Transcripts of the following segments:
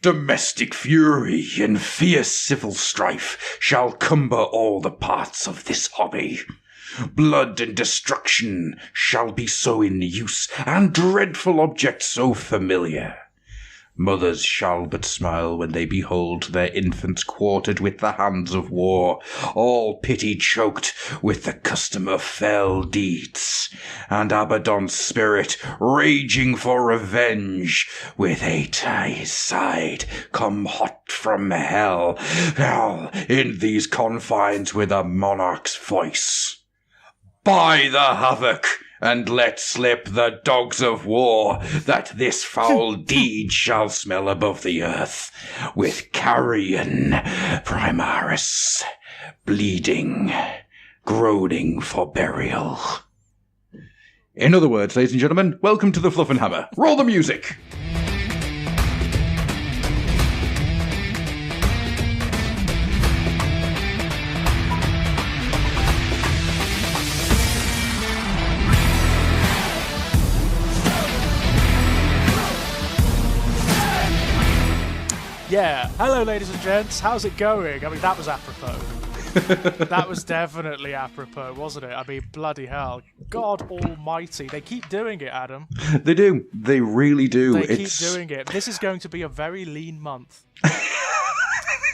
Domestic fury and fierce civil strife shall cumber all the parts of this hobby. Blood and destruction shall be so in use, and dreadful objects so familiar. Mothers shall but smile when they behold their infants quartered with the hands of war, all pity choked with the custom of fell deeds, and Abaddon's spirit raging for revenge, with Eta at his side, come hot from hell in these confines with a monarch's voice. By the Havok! And let slip the dogs of war, that this foul deed shall smell above the earth, with carrion primaris, bleeding, groaning for burial. In other words, ladies and gentlemen, welcome to the Fluffenhammer. Roll the music! Yeah, hello ladies and gents, how's it going? I mean, that was apropos. That was definitely apropos, wasn't it? I mean, bloody hell. God almighty. They keep doing it, Adam. They do. They really do. They keep doing it. This is going to be a very lean month.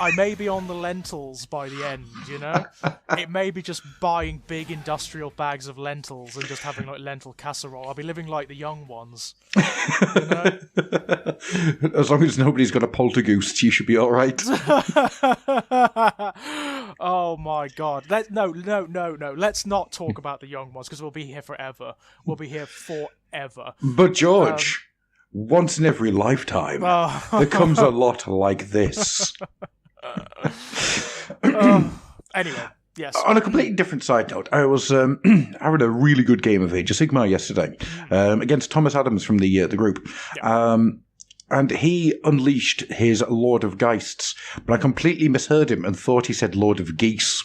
I may be on the lentils by the end, you know? It may be just buying big industrial bags of lentils and just having like lentil casserole. I'll be living like the young ones. You know? As long as nobody's got a poltergeist, you should be alright. Oh my god. No. Let's not talk about the young ones because we'll be here forever. We'll be here forever. But George, once in every lifetime, there comes a lot like this. Anyway, yes. On a completely different side note, I was having a really good game of Age of Sigmar yesterday against Thomas Adams from the group. Yeah. And he unleashed his Lord of Geists, but I completely misheard him and thought he said Lord of Geese.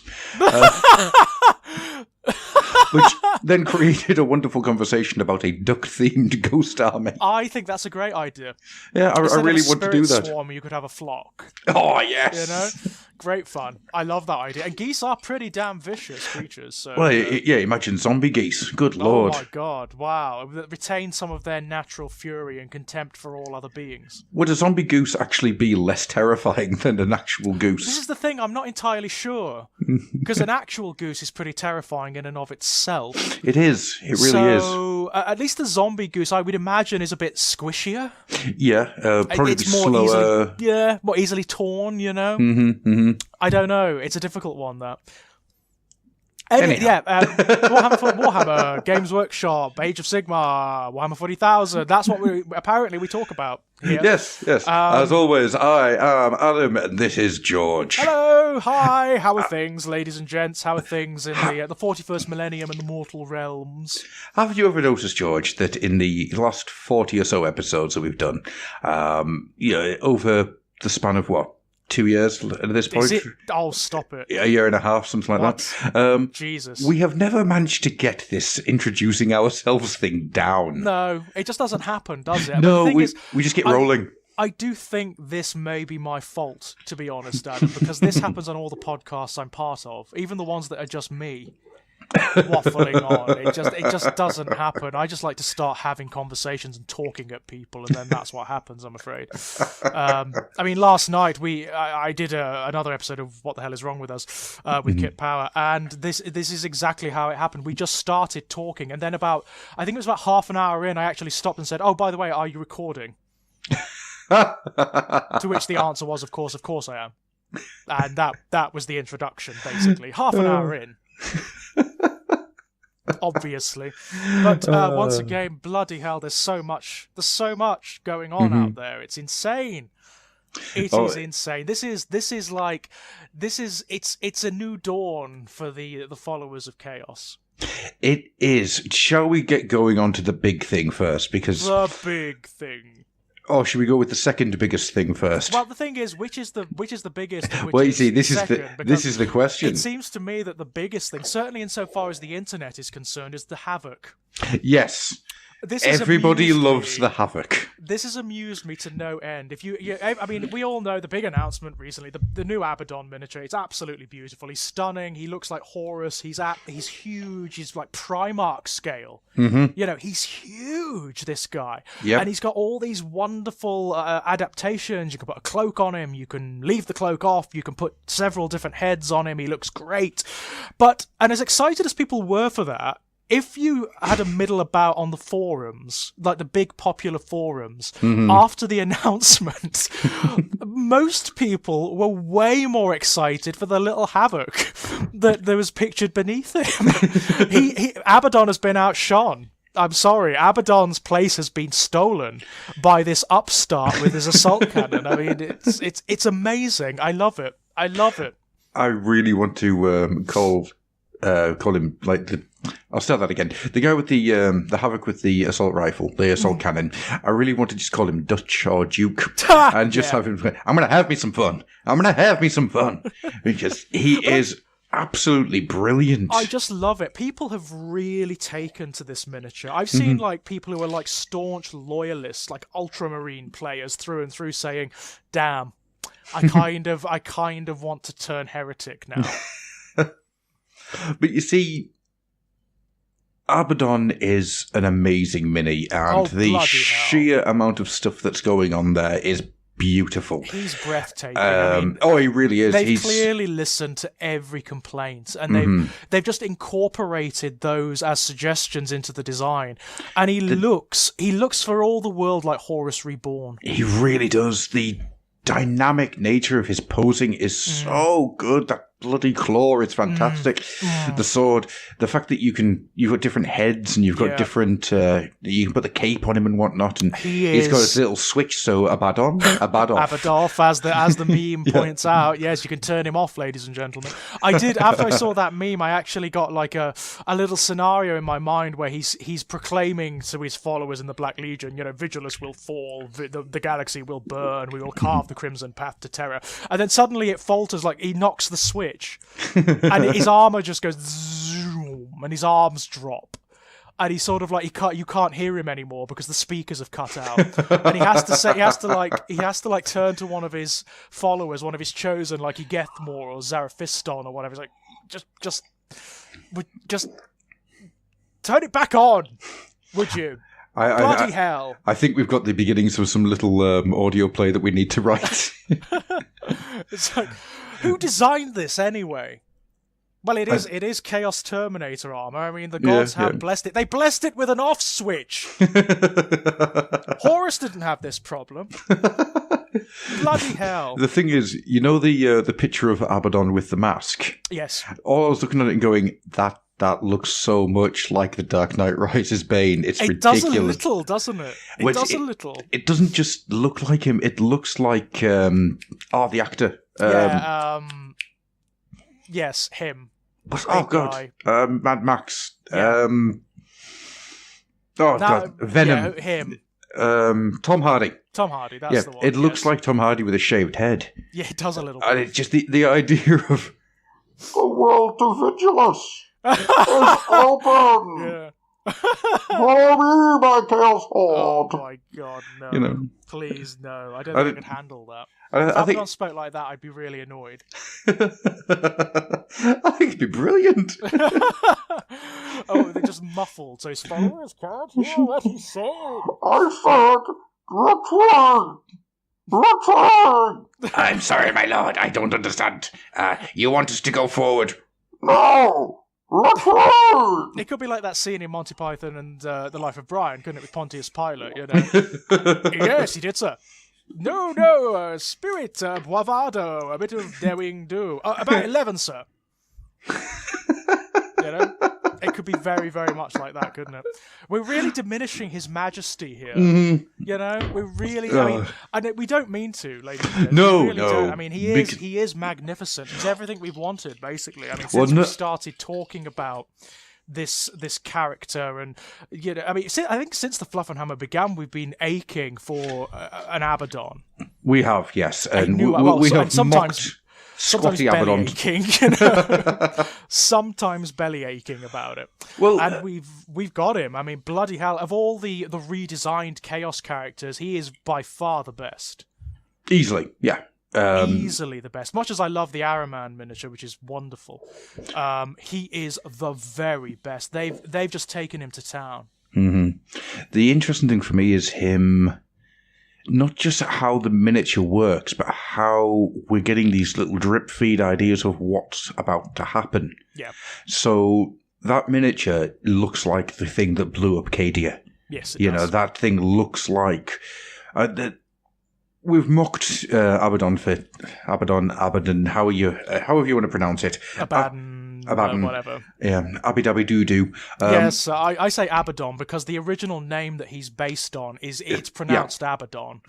Which then created a wonderful conversation about a duck-themed ghost army. I think that's a great idea. Yeah, I really want to do that. Swarm, you could have a flock. Oh, yes! You know? Great fun. I love that idea. And geese are pretty damn vicious creatures. So, well, yeah, imagine zombie geese. Good lord. Oh my god, wow. Retain some of their natural fury and contempt for all other beings. Would a zombie goose actually be less terrifying than an actual goose? This is the thing, I'm not entirely sure. Because an actual goose is pretty terrifying in and of itself. It is. It really is. So, at least the zombie goose, I would imagine, is a bit squishier. Yeah, probably it's more slower. More easily torn, you know? I don't know. It's a difficult one, that. Warhammer, Games Workshop, Age of Sigmar, Warhammer 40,000. That's what we talk about here. Yes. As always, I am Adam, and this is George. Hello, hi. How are things, ladies and gents? How are things in the 41st millennium in the mortal realms? Have you ever noticed, George, that in the last 40 or so episodes that we've done, over the span of what? 2 years at this point? Oh, stop it. A year and a half, something like that. Jesus. We have never managed to get this introducing ourselves thing down. No, it just doesn't happen, does it? No, we just get rolling. I do think this may be my fault, to be honest, Adam, because this happens on all the podcasts I'm part of, even the ones that are just me waffling on. It just doesn't happen. I just like to start having conversations and talking at people, and then that's what happens, I'm afraid. I mean, last night I did another episode of What the Hell Is Wrong With Us with Kit Power, and this is exactly how it happened. We just started talking, and then I think it was about half an hour in, I actually stopped and said, "Oh, by the way, are you recording?" To which the answer was, of course I am. And that was the introduction, basically. Half an hour in. Obviously. But once again, bloody hell, there's so much going on out there. It's insane. It is insane. It's a new dawn for the followers of chaos. It is. Shall we get going on to the big thing first? Because the big thing. Or should we go with the second biggest thing first? Well, the thing is, which is the biggest? And well, you see, this is the question. It seems to me that the biggest thing, certainly insofar as the internet is concerned, is the Havok. Yes. Everybody loves the Havok. This has amused me to no end. I mean, we all know the big announcement recently, the new Abaddon miniature. It's absolutely beautiful. He's stunning. He looks like Horus. He's huge. He's like Primarch scale. Mm-hmm. He's huge, this guy. Yep. And he's got all these wonderful adaptations. You can put a cloak on him. You can leave the cloak off. You can put several different heads on him. He looks great. And as excited as people were for that, if you had a middle about on the forums, like the big popular forums, after the announcement, most people were way more excited for the little Havok that was pictured beneath him. Abaddon has been outshone. I'm sorry, Abaddon's place has been stolen by this upstart with his assault cannon. I mean, it's amazing. I love it. I really want to call him like I'll start that again. The guy with the Havok with the assault rifle, the assault cannon. I really want to just call him Dutch or Duke and just have him. I'm going to have me some fun. Because he is absolutely brilliant. I just love it. People have really taken to this miniature. I've seen like people who are like staunch loyalists, like Ultramarine players through and through, saying, "Damn, I kind of want to turn heretic now." But you see, Abaddon is an amazing mini, and the sheer amount of stuff that's going on there is beautiful. He's breathtaking. He really is. They've clearly listened to every complaint, and they've just incorporated those as suggestions into the design. And he looks for all the world like Horus Reborn. He really does. The dynamic nature of his posing is so good. That bloody claw, it's fantastic. The sword, the fact that you've got different heads and you've got different, you can put the cape on him and whatnot, and he's got his little switch, so Abaddon. Abaddon, as the meme points out. Yes, you can turn him off, ladies and gentlemen. I did, after I saw that meme, I actually got like a little scenario in my mind where he's proclaiming to his followers in the Black Legion, Vigilus will fall, the galaxy will burn, we will carve the crimson path to terror. And then suddenly it falters, like he knocks the switch. And his armor just goes zoom, and his arms drop, and he's sort of like you can't hear him anymore because the speakers have cut out, and he has to turn to one of his followers, one of his chosen, like Igethmor or Zaraphiston or whatever. He's like, just turn it back on, would you? Bloody hell! I think we've got the beginnings of some little audio play that we need to write. It's like, who designed this anyway? Well, it is Chaos Terminator armor. I mean, the gods have blessed it. They blessed it with an off switch. Horus didn't have this problem. Bloody hell! The thing is, the picture of Abaddon with the mask. Yes. I was looking at it and going, that looks so much like the Dark Knight Rises Bane. It's ridiculous. It does a little, doesn't it? It does a little. It doesn't just look like him. It looks like the actor. Yes, him. God. Mad Max. Yeah. Venom. Yeah, him. Tom Hardy. Tom Hardy, that's the one. It looks like Tom Hardy with a shaved head. Yeah, it does a little bit. And it's just the idea of the world to Vigilus is open. Yeah. Follow me, my Chaos Horde. Oh my god, no. Please, no. I don't think I can handle that. If Abaddon spoke like that, I'd be really annoyed. I think it'd be brilliant. Oh, they're just muffled, so his followers can't hear what he's saying. I said, return! I'm sorry, my lord, I don't understand. You want us to go forward? No! Return! It could be like that scene in Monty Python and The Life of Brian, couldn't it, with Pontius Pilate, Yes, he did, sir. No, spirit, bravado, a bit of daring do. About 11, sir. It could be very, very much like that, couldn't it? We're really diminishing his majesty here. Mm-hmm. We're really. I mean, we don't mean to, ladies and gentlemen. No, we really don't. I mean, he is magnificent. He's everything we've wanted, basically. I mean, since we started talking about this character, and I mean, I think since the Fluffenhammer began, we've been aching for an Abaddon. We have, yes, and we have sometimes. sometimes Squatty belly Abaddon. aching, you know, sometimes belly aching about it. Well, and we've got him. I mean, bloody hell! Of all the redesigned Chaos characters, he is by far the best. easily, yeah. Easily the best. Much as I love the Araman miniature, which is wonderful, he is the very best. They've just taken him to town. Mm-hmm. The interesting thing for me is him, not just how the miniature works, but how we're getting these little drip feed ideas of what's about to happen. Yeah. So that miniature looks like the thing that blew up Cadia. Yes, it does. That thing looks like... we've mocked Abaddon for... Abaddon, however you want to pronounce it. Abaddon, whatever. Yeah, Abby-dabby-doo-doo. Yes, I say Abaddon because the original name that he's based on it's pronounced Abaddon.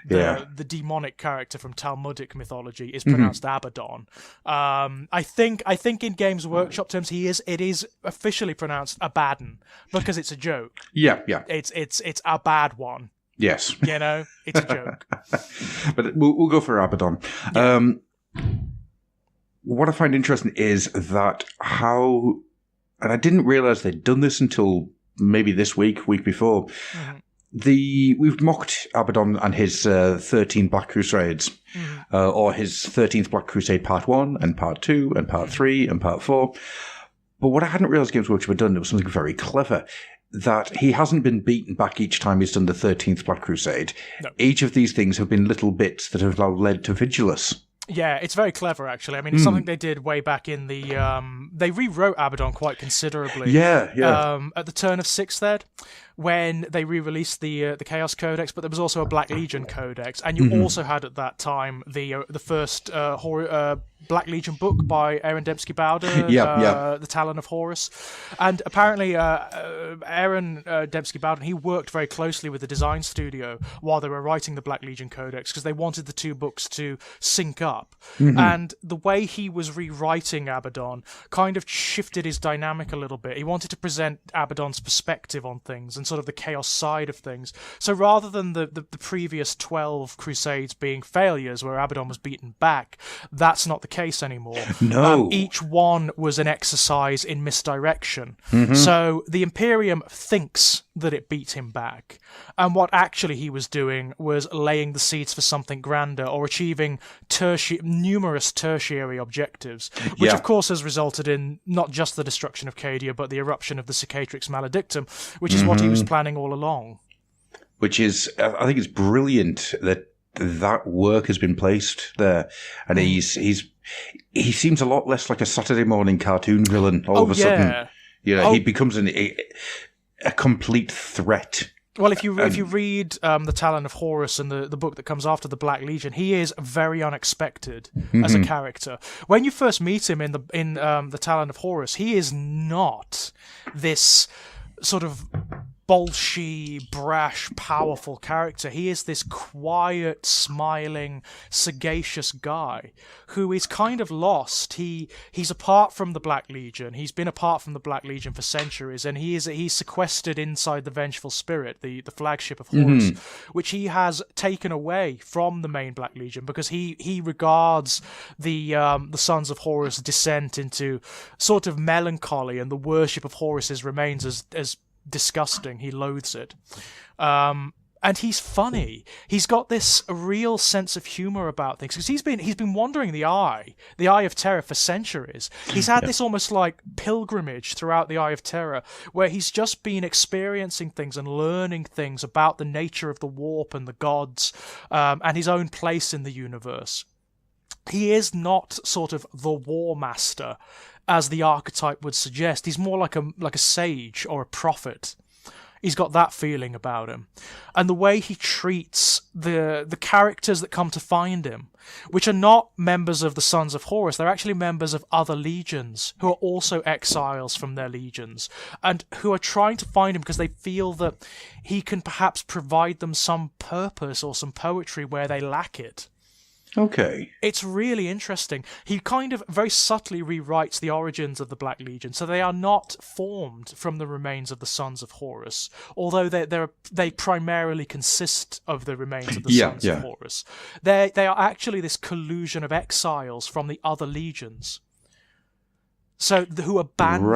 The demonic character from Talmudic mythology is pronounced Abaddon. I think in Games Workshop terms it is officially pronounced Abaddon because it's a joke. Yeah. It's a bad one. Yes. You know, it's a joke. But we'll go for Abaddon. Yeah. What I find interesting is that how, and I didn't realize they'd done this until maybe this week before. Mm-hmm. We've mocked Abaddon and his 13 Black Crusades, or his 13th Black Crusade Part 1 and Part 2 and Part 3 and Part 4. But what I hadn't realized Games Workshop had done was something very clever. That he hasn't been beaten back each time he's done the 13th Black Crusade. No. Each of these things have been little bits that have now led to Vigilus. Yeah, it's very clever, actually. I mean, it's something they did way back in the... they rewrote Abaddon quite considerably. Yeah. At the turn of 6th Ed, when they re-released the Chaos Codex, but there was also a Black Legion Codex, and you also had at that time the first Black Legion book by Aaron Dembski-Bowder, The Talon of Horus. And apparently Aaron Dembski-Bowder, he worked very closely with the design studio while they were writing the Black Legion Codex because they wanted the two books to sync up. And the way he was rewriting Abaddon kind of shifted his dynamic a little bit. He wanted to present Abaddon's perspective on things and sort of the chaos side of things. So rather than the previous 12 Crusades being failures where Abaddon was beaten back, that's not the case anymore. No. Each one was an exercise in misdirection. So the Imperium thinks that it beat him back. And what actually he was doing was laying the seeds for something grander or achieving numerous tertiary objectives, which of course has resulted in not just the destruction of Cadia, but the eruption of the Cicatrix Maledictum, which is what he was planning all along. Which is, I think it's brilliant that work has been placed there. And he seems a lot less like a Saturday morning cartoon villain all of a sudden. He becomes a complete threat. Well, if you read the Talon of Horus and the book that comes after the Black Legion, he is very unexpected as a character. When you first meet him in the Talon of Horus, he is not this sort of bolshy, brash, powerful character. He is this quiet, smiling, sagacious guy who is kind of lost. He's apart from the Black Legion. He's been apart from the Black Legion for centuries, and he's sequestered inside the Vengeful Spirit, the flagship of Horus, which he has taken away from the main Black Legion because he regards the Sons of Horus' descent into sort of melancholy and the worship of Horus's remains as disgusting. He loathes it. And he's funny. He's got this real sense of humor about things because he's been wandering the Eye of Terror for centuries. He's had this almost like pilgrimage throughout the Eye of Terror where he's just been experiencing things and learning things about the nature of the warp and the gods and his own place in the universe. He is not sort of the war master as the archetype would suggest. He's more like a sage or a prophet. He's got that feeling about him. And the way he treats the characters that come to find him, which are not members of the Sons of Horus, they're actually members of other legions who are also exiles from their legions and who are trying to find him because they feel that he can perhaps provide them some purpose or some poetry where they lack it. Okay. It's really interesting. He kind of very subtly rewrites the origins of the Black Legion, so they are not formed from the remains of the Sons of Horus, although they primarily consist of the remains of the Sons of Horus. They are actually this collusion of exiles from the other legions. So who abandon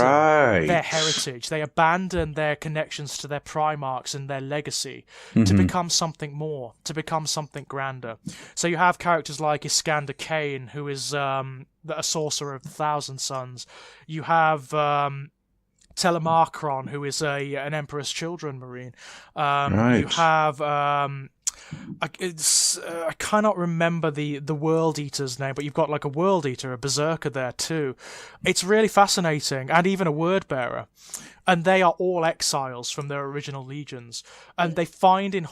their heritage, they abandon their connections to their primarchs and their legacy to become something more, to become something grander. So you have characters like Iskander Kane, who is a sorcerer of the Thousand Sons. You have Telemarchron, who is an Emperor's Children Marine. You have... I cannot remember the World Eater's name, but you've got like a World Eater, a Berserker there too. It's really fascinating, and even a Word Bearer. And they are all exiles from their original legions. And they find in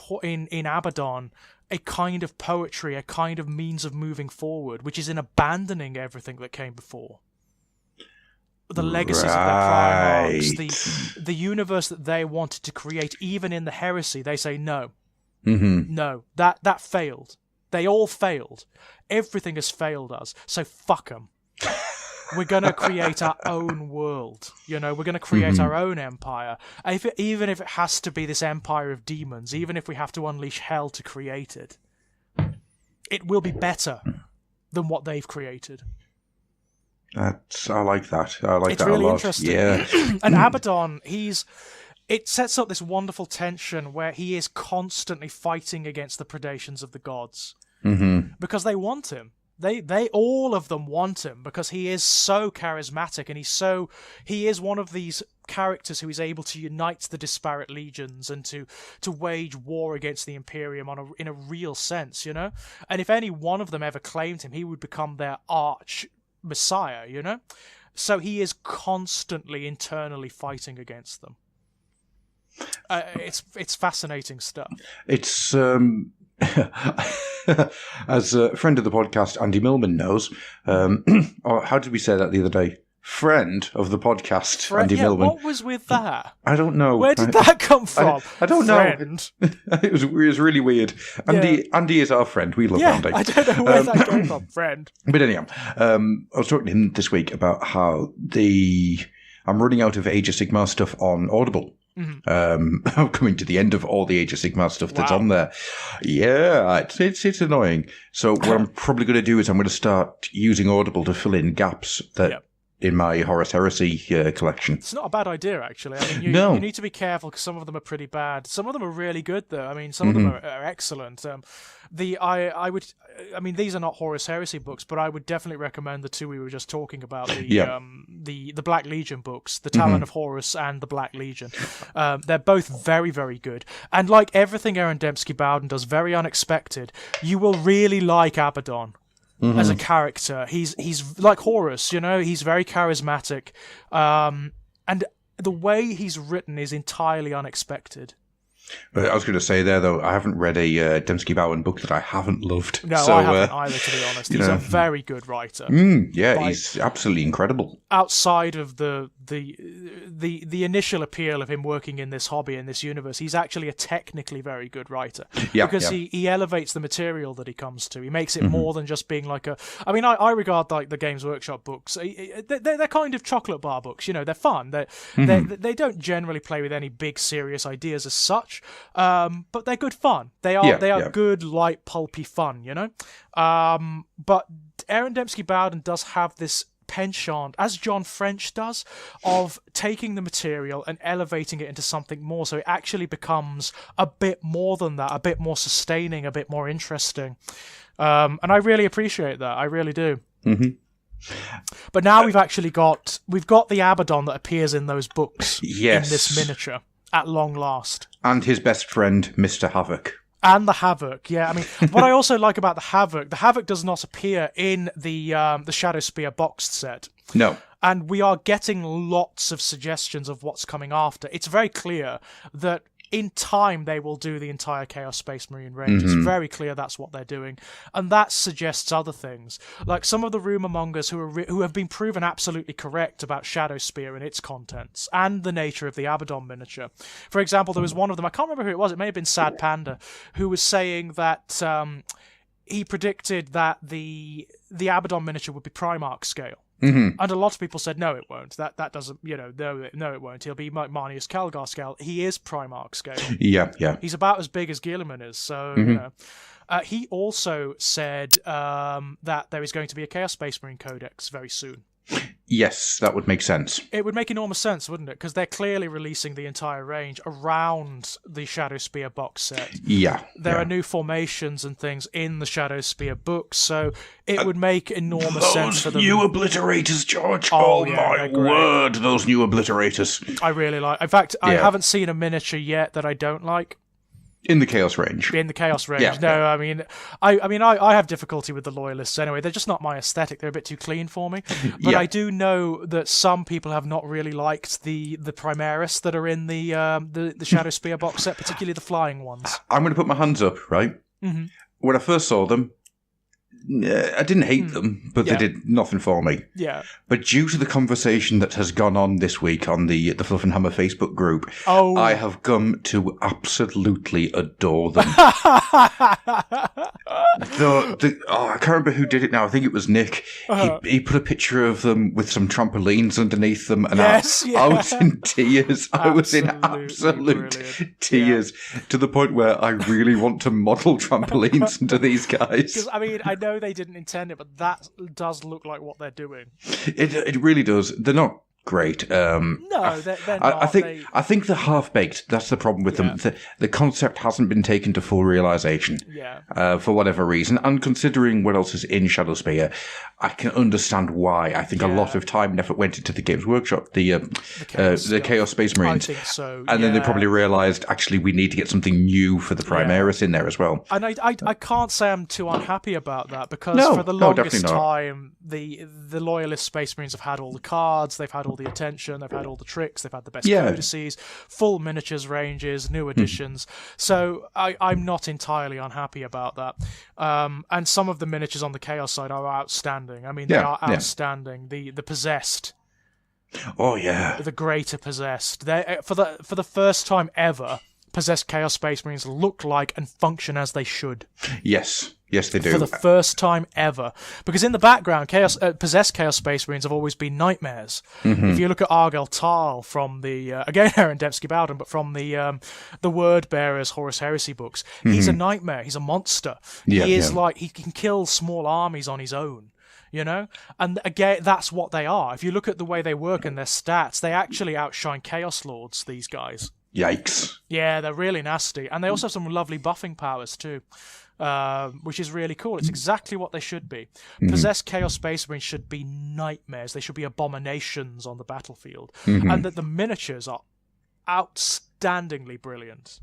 Abaddon a kind of poetry, a kind of means of moving forward, which is in abandoning everything that came before. The legacies of their primarchs, the universe that they wanted to create, even in the heresy, they say no. No, that failed. They all failed. Everything has failed us, so fuck them. We're going to create our own world. We're going to create our own empire. Even if it has to be this empire of demons, even if we have to unleash hell to create it, it will be better than what they've created. I like that. I like it's that really a lot. Interesting. Yeah. And Abaddon, it sets up this wonderful tension where he is constantly fighting against the predations of the gods. Because they want him. They all of them want him because he is so charismatic, and he is one of these characters who is able to unite the disparate legions and to wage war against the Imperium in a real sense, And if any one of them ever claimed him, he would become their arch messiah, So he is constantly internally fighting against them. It's fascinating stuff. It's as a friend of the podcast, Andy Millman knows. Or how did we say that the other day? Friend of the podcast, Andy Millman. What was with that? I don't know. Where did that come from? I don't friend. know. It was really weird. Andy is our friend. We love Andy. I don't know where that came from, friend. But anyhow, I was talking to him this week about how I'm running out of Age of Sigmar stuff on Audible. I'm coming to the end of all the Age of Sigmar stuff that's on there. Yeah, it's annoying. So what I'm probably going to do is I'm going to start using Audible to fill in gaps that in my Horus Heresy collection. It's not a bad idea, actually. I mean, you need to be careful because some of them are pretty bad. Some of them are really good, though. I mean, some of them are excellent. These are not Horus Heresy books, but I would definitely recommend the two we were just talking about, the Black Legion books, the Talon of Horus and the Black Legion. They're both very, very good. And like everything Aaron Dembski-Bowden does, very unexpected, you will really like Abaddon. As a character, he's like Horus, he's very charismatic, and the way he's written is entirely unexpected. I was going to say there, though, I haven't read a Dembski-Bowden book that I haven't loved. No, I haven't either, to be honest. He's a very good writer. He's absolutely incredible. Outside of the initial appeal of him working in this hobby, in this universe, he's actually a technically very good writer. Because he elevates the material that he comes to. He makes it more than just being like I regard like the Games Workshop books. They're kind of chocolate bar books. They're fun. They don't generally play with any big serious ideas as such. But they're good fun. They are good, light, pulpy fun, But Aaron Dembski-Bowden does have this penchant, as John French does, of taking the material and elevating it into something more, so it actually becomes a bit more than that, a bit more sustaining, a bit more interesting. And I really appreciate that. I really do. But now we've got the Abaddon that appears in those books in this miniature. At long last. And his best friend, Mr. Havok. And the Havok, yeah. I mean, what I also like about the Havok does not appear in the Shadow Spear boxed set. No. And we are getting lots of suggestions of what's coming after. It's very clear that in time they will do the entire Chaos Space Marine range. It's very clear that's what they're doing. And that suggests other things. Like some of the rumour mongers who have been proven absolutely correct about Shadow Spear and its contents and the nature of the Abaddon miniature. For example, there was one of them, I can't remember who it was, it may have been Sad Panda, who was saying that he predicted that the Abaddon miniature would be Primarch scale. Mm-hmm. And a lot of people said, no, it won't. That doesn't, no, it won't. He'll be Marnius Calgar scale. He is Primarch scale. Yeah. He's about as big as Guilliman is, so, he also said that there is going to be a Chaos Space Marine Codex very soon. Yes, that would make sense. It would make enormous sense, wouldn't it? Because they're clearly releasing the entire range around the Shadow Spear box set. Yeah. There are new formations and things in the Shadow Spear books, so it would make enormous sense for them. Those new obliterators, George. Oh my word, those new obliterators. I really like. In fact, I haven't seen a miniature yet that I don't like. In the Chaos range. In the Chaos range. I mean, I have difficulty with the Loyalists anyway. They're just not my aesthetic. They're a bit too clean for me. But I do know that some people have not really liked the Primaris that are in the Shadow Spear box set, particularly the flying ones. I'm going to put my hands up, right? Mm-hmm. When I first saw them, I didn't hate them, but they did nothing for me. Yeah. But due to the conversation that has gone on this week on the Fluffenhammer Facebook group, I have come to absolutely adore them. I can't remember who did it now. I think it was Nick. He put a picture of them with some trampolines underneath them, and I was in tears. I was in absolute tears to the point where I really want to model trampolines into these guys. Because, I mean, I know they didn't intend it, but that does look like what they're doing. It really does. They're not great. No, they're not. I think they're half-baked. That's the problem with them. The concept hasn't been taken to full realisation for whatever reason. And considering what else is in Shadowspear, I can understand why. I think a lot of time and effort went into the Games Workshop, the Chaos Space Marines. I think so, and then they probably realised, actually, we need to get something new for the Primaris in there as well. And I can't say I'm too unhappy about that, because for the longest time, the Loyalist Space Marines have had all the cards, they've had all the attention, they've had all the tricks, they've had the best codices, full miniatures ranges, new additions. So I'm not entirely unhappy about that. And some of the miniatures on the Chaos side are outstanding. I mean, they are outstanding. The Possessed. Oh yeah. The Greater Possessed. They for the first time ever, Possessed Chaos Space Marines look like and function as they should. Yes, they do. For the first time ever. Because in the background, Possessed Chaos Space Marines have always been nightmares. Mm-hmm. If you look at Argel Tal from the, again, Aaron Dembski-Bowden, but from the Word Bearers Horus Heresy books, he's a nightmare. He's a monster. He is like, he can kill small armies on his own. You know? And again, that's what they are. If you look at the way they work and their stats, they actually outshine Chaos Lords, these guys. Yikes. Yeah, they're really nasty. And they also have some lovely buffing powers too, which is really cool. It's exactly what they should be. Possessed Chaos Space Marines should be nightmares. They should be abominations on the battlefield. And that the miniatures are outstandingly brilliant.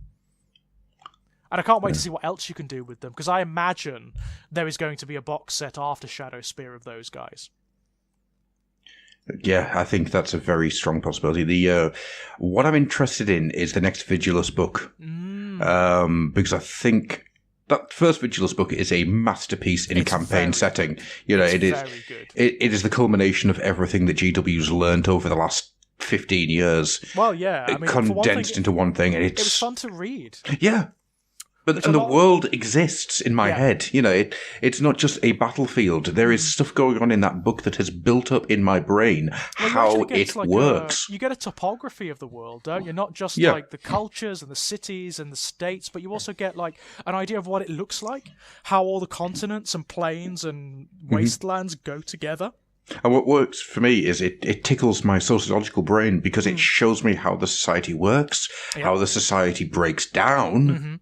And I can't wait to see what else you can do with them, because I imagine there is going to be a box set after Shadow Spear of those guys. Yeah, I think that's a very strong possibility. What I'm interested in is the next Vigilus book, because I think that first Vigilus book is a masterpiece in campaign setting. You know, it is very good. It is the culmination of everything that GW's learned over the last 15 years. Well, yeah, I mean, condensed into one thing, and it was fun to read. Yeah. But the world exists in my head. You know, it's not just a battlefield. There is stuff going on in that book that has built up in my brain how it works. You get a topography of the world, don't you? Not just like the cultures and the cities and the states, but you also get like an idea of what it looks like, how all the continents and plains and wastelands go together. And what works for me is it tickles my sociological brain, because it shows me how the society works, how the society breaks down.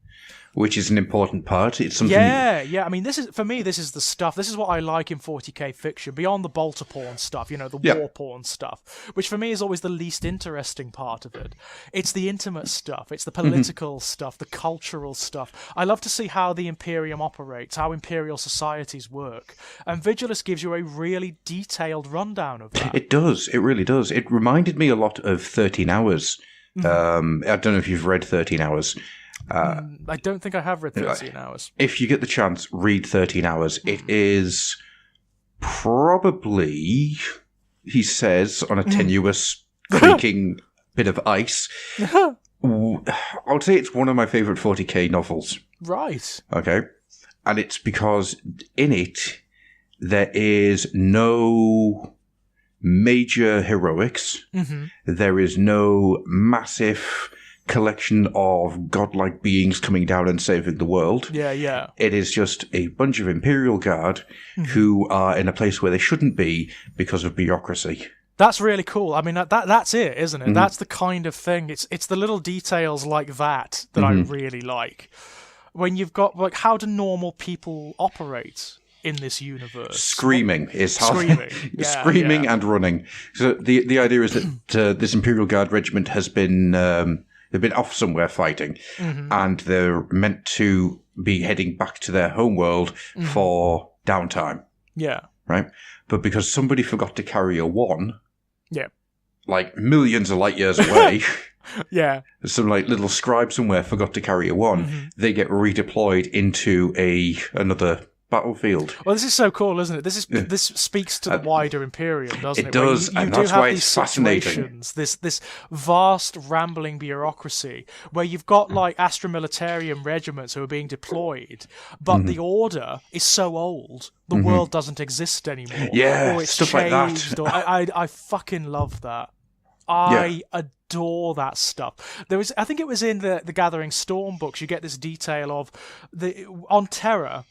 Which is an important part. It's something. Yeah. I mean, this is the stuff. This is what I like in 40k fiction, beyond the bolter porn stuff. You know, the war porn stuff, which for me is always the least interesting part of it. It's the intimate stuff. It's the political stuff, the cultural stuff. I love to see how the Imperium operates, how imperial societies work, and Vigilus gives you a really detailed rundown of that. It does. It really does. It reminded me a lot of 13 Hours. I don't know if you've read 13 Hours. I don't think I have read 13 Hours. If you get the chance, read 13 Hours. It is probably, he says, on a tenuous, creaking bit of ice. I would say it's one of my favourite 40k novels. Right. Okay. And it's because in it, there is no major heroics. Mm-hmm. There is no massive collection of godlike beings coming down and saving the world. Yeah. It is just a bunch of Imperial Guard who are in a place where they shouldn't be because of bureaucracy. That's really cool. I mean, that's it, isn't it? That's the kind of thing. It's the little details like that I really like. When you've got, like, how do normal people operate in this universe? Screaming is how Screaming and running. So the idea is that this Imperial Guard regiment has been they've been off somewhere fighting, and they're meant to be heading back to their homeworld for downtime. Yeah. Right? But because somebody forgot to carry a one, yeah, like millions of light years away, yeah, some like little scribe somewhere forgot to carry a one, they get redeployed into another battlefield. Well, this is so cool, isn't it? This speaks to the wider Imperium, doesn't it? It does, and that's why it's fascinating. This vast, rambling bureaucracy where you've got like Astra-militarian regiments who are being deployed, but the Order is so old, the world doesn't exist anymore. Yeah, or it's stuff changed, like that. I fucking love that. I adore that stuff. I think it was in the Gathering Storm books. You get this detail of on Terra.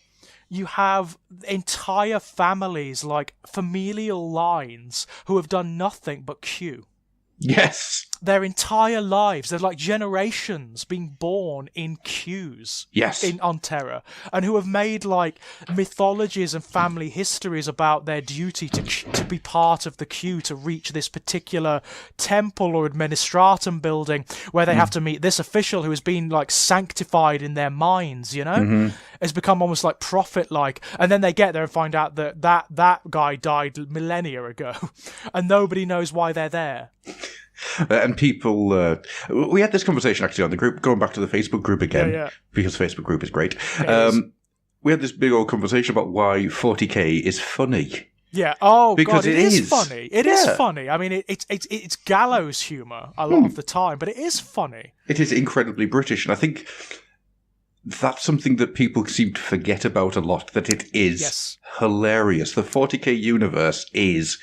You have entire families, like familial lines, who have done nothing but queue. Yes. Their entire lives, they're like generations being born in queues. Yes. On Terra, and who have made like mythologies and family histories about their duty to be part of the queue to reach this particular temple or administratum building where they have to meet this official who has been like sanctified in their minds, you know? Has become almost like prophet-like, and then they get there and find out that guy died millennia ago, and nobody knows why they're there. And people, we had this conversation actually on the group, going back to the Facebook group again, because Facebook group is great. We had this big old conversation about why 40k is funny. Yeah. Oh, because God, it is funny. It is funny. I mean, it's gallows humor a lot of the time, but it is funny. It is incredibly British, and I think that's something that people seem to forget about a lot, that it is hilarious. The 40k universe is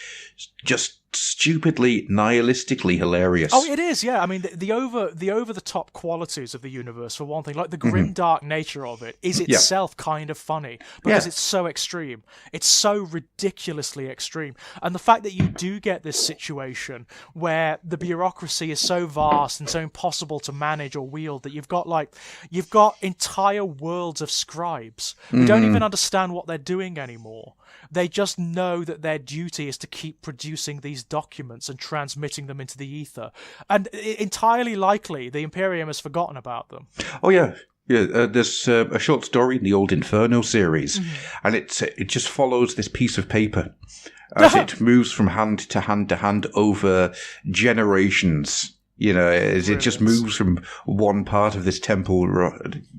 just stupidly, nihilistically hilarious. Oh, it is, yeah. I mean, the over-the-top qualities of the universe, for one thing, like the grim, dark nature of it, is itself kind of funny, because it's so extreme. It's so ridiculously extreme. And the fact that you do get this situation where the bureaucracy is so vast and so impossible to manage or wield that you've got entire worlds of scribes who don't even understand what they're doing anymore. They just know that their duty is to keep producing these documents and transmitting them into the ether. And entirely likely, the Imperium has forgotten about them. Oh, yeah. Yeah, there's a short story in the old Inferno series, and it just follows this piece of paper as it moves from hand to hand to hand over generations. You know, as it just moves from one part of this temple,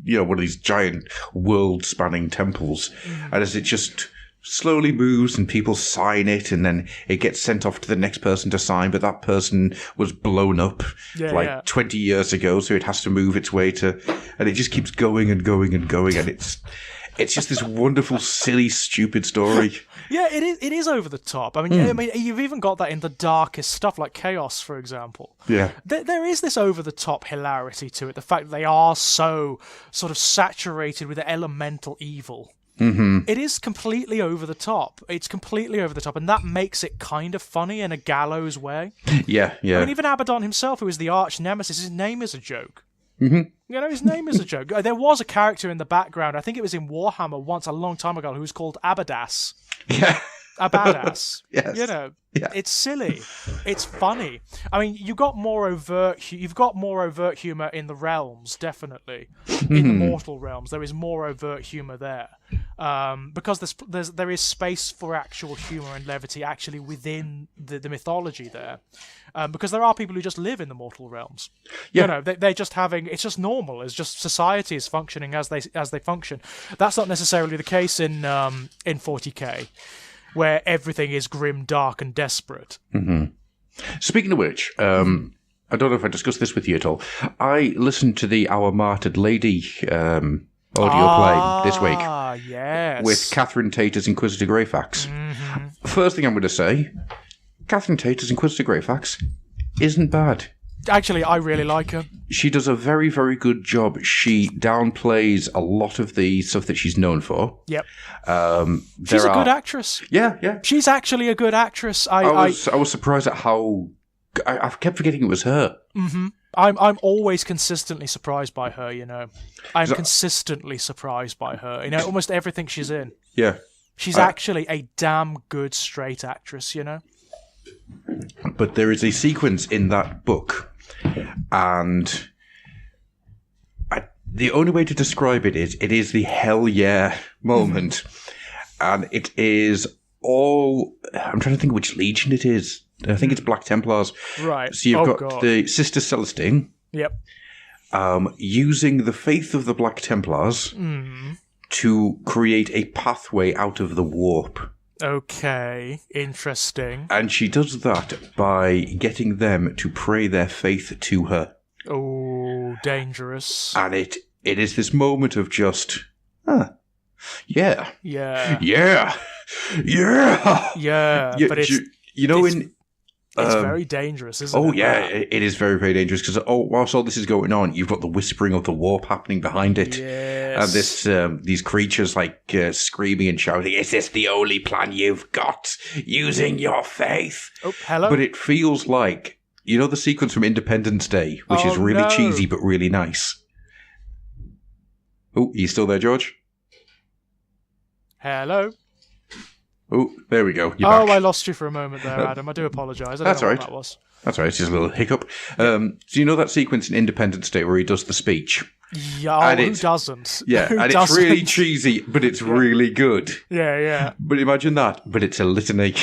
you know, one of these giant world-spanning temples, and as it just slowly moves and people sign it, and then it gets sent off to the next person to sign, but that person was blown up 20 years ago, so it has to move its way to, and it just keeps going and going and going, and it's just this wonderful, silly, stupid story. Yeah, it is over the top. I mean, you've even got that in the darkest stuff, like Chaos, for example. Yeah. There is this over-the-top hilarity to it, the fact that they are so sort of saturated with elemental evil. It is completely over the top. It's completely over the top, and that makes it kind of funny in a gallows way. Yeah. I mean, even Abaddon himself, who is the arch nemesis, his name is a joke. You know, his name is a joke. There was a character in the background, I think it was in Warhammer once, a long time ago, who was called Abadas. Yeah. A badass. Yes. You know, it's silly. It's funny. I mean, you've got more overt humor in the realms, definitely. In the mortal realms, there is more overt humor there, because there is space for actual humor and levity actually within the mythology there, because there are people who just live in the mortal realms. You know, they're just it's just normal. It's just society is functioning as they function. That's not necessarily the case in 40k. Where everything is grim, dark, and desperate. Speaking of which, I don't know if I discussed this with you at all. I listened to the Our Martyred Lady audio play this week. yes. with Catherine Tate as Inquisitor Greyfax. First thing I'm going to say, Catherine Tate as Inquisitor Greyfax isn't bad. Actually, I really like her. She does a very, very good job. She downplays a lot of the stuff that she's known for. Yep. She's a good actress. Yeah. She's actually a good actress. I was surprised at how... I kept forgetting it was her. Mm-hmm. I'm always consistently surprised by her, you know. I'm consistently surprised by her. You know, almost everything she's in. Yeah. She's actually a damn good straight actress, you know. But there is a sequence in that book, and the only way to describe it is the hell yeah moment. And it is all... I'm trying to think which legion it is. I think it's Black Templars. Right. So you've got the Sister Celestine. Yep. Using the faith of the Black Templars to create a pathway out of the warp. Okay, interesting. And she does that by getting them to pray their faith to her. Oh, dangerous. And it is this moment of just, yeah. Yeah. Yeah. But it's... It's very dangerous, isn't it? Oh, yeah, it is very, very dangerous, because whilst all this is going on, you've got the whispering of the warp happening behind it. Yes. And these creatures, screaming and shouting, is this the only plan you've got? Using your faith? Oh, hello? But it feels like, the sequence from Independence Day, which is really cheesy but really nice. Oh, you still there, George? Hello? Oh, there we go. You're back. I lost you for a moment there, Adam. I do apologise. That's all right. That was. That's all right. It's just a little hiccup. So you know that sequence in Independence Day where he does the speech? Yeah, who doesn't? Yeah, and it's really cheesy, but it's really good. Yeah. But imagine that, but it's a litany.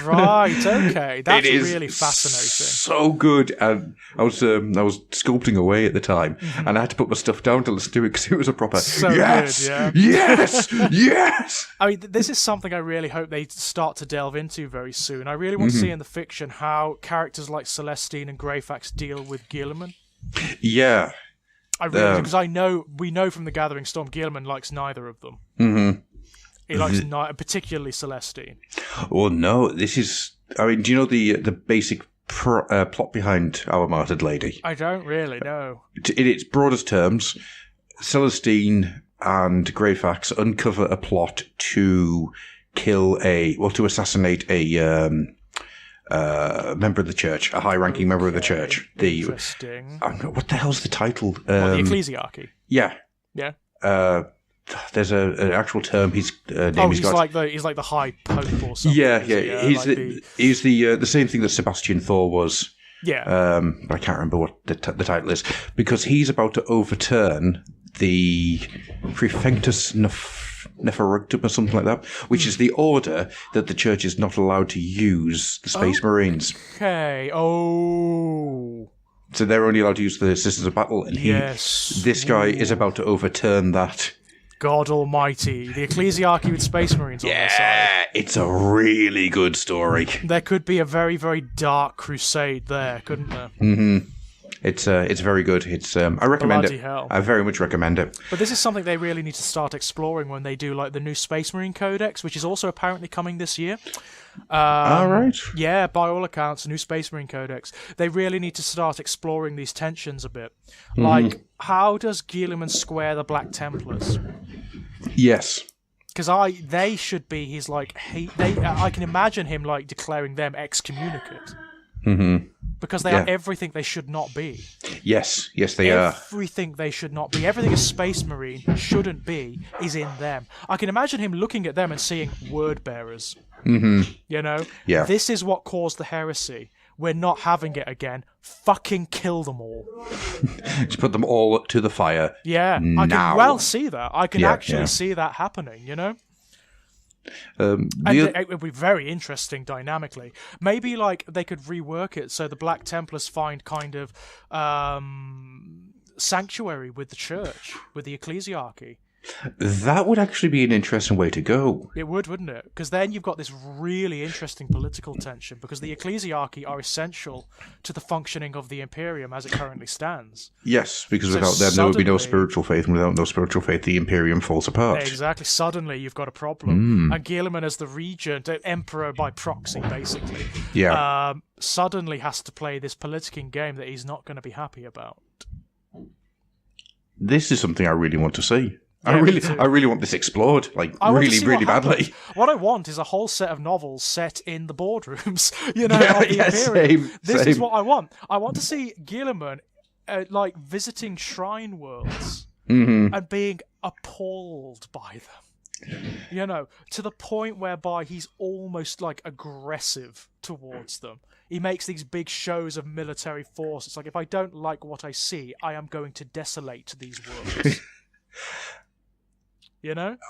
Right, okay. That's it is really fascinating. So good. And I was sculpting away at the time, and I had to put my stuff down to listen to it because it was a proper so yes, good, yes. I mean, this is something I really hope they start to delve into very soon. I really want to see in the fiction how characters like Celestine and Greyfax deal with Guilliman. Yeah. I really because we know from the Gathering Storm Guilliman likes neither of them. Mm-hmm. He likes particularly Celestine. Oh no, this is... I mean, do you know the basic plot behind Our Martyred Lady? I don't really know. In its broadest terms, Celestine and Greyfax uncover a plot to to assassinate a member of the church, a high-ranking member of the church. Interesting. What the hell's the title? The Ecclesiarchy. Yeah. Yeah. There's an actual term. His name is... he's like the High Pope or something. Yeah. He's the same thing that Sebastian Thor was. Yeah. But I can't remember what the title is, because he's about to overturn the Prefunctus Nefeructum or something like that, which is the order that the church is not allowed to use the Space Marines. Okay. Oh. So they're only allowed to use the Sisters of Battle, and this guy is about to overturn that. God Almighty, the Ecclesiarchy with Space Marines on their side. Yeah, it's a really good story. There could be a very, very dark crusade there, couldn't there? Mm-hmm. It's very good. It's I recommend Bloody it. Hell. I very much recommend it. But this is something they really need to start exploring when they do the new Space Marine Codex, which is also apparently coming this year. All right. Yeah, by all accounts, a new Space Marine Codex. They really need to start exploring these tensions a bit. Like, how does Guilliman square the Black Templars? Yes. Because they should be his I can imagine him declaring them excommunicate. Mm-hmm. Because they are everything they should not be. Yes, they are. Everything they should not be. Everything a Space Marine shouldn't be is in them. I can imagine him looking at them and seeing word bearers. Mm-hmm. You know? Yeah. This is what caused the heresy. We're not having it again. Fucking kill them all. Just put them all to the fire. Yeah. Now. I can well see that. I can actually see that happening, you know? It would be very interesting dynamically. Maybe they could rework it so the Black Templars find kind of sanctuary with the church, with the Ecclesiarchy. That would actually be an interesting way to go. It would, wouldn't it? Because then you've got this really interesting political tension, because the ecclesiarchy are essential to the functioning of the Imperium as it currently stands. Yes, because without them there would be no spiritual faith, and without no spiritual faith the Imperium falls apart. Exactly. Suddenly you've got a problem. And Guilliman, as the regent, emperor by proxy, basically, suddenly has to play this politicking game that he's not going to be happy about. This is something I really want to see. I really want this explored, really badly. What I want is a whole set of novels set in the boardrooms, of the Imperium. This is what I want. I want to see Guilliman, visiting shrine worlds and being appalled by them. To the point whereby he's almost aggressive towards them. He makes these big shows of military force. It's like, if I don't like what I see, I am going to desolate these worlds.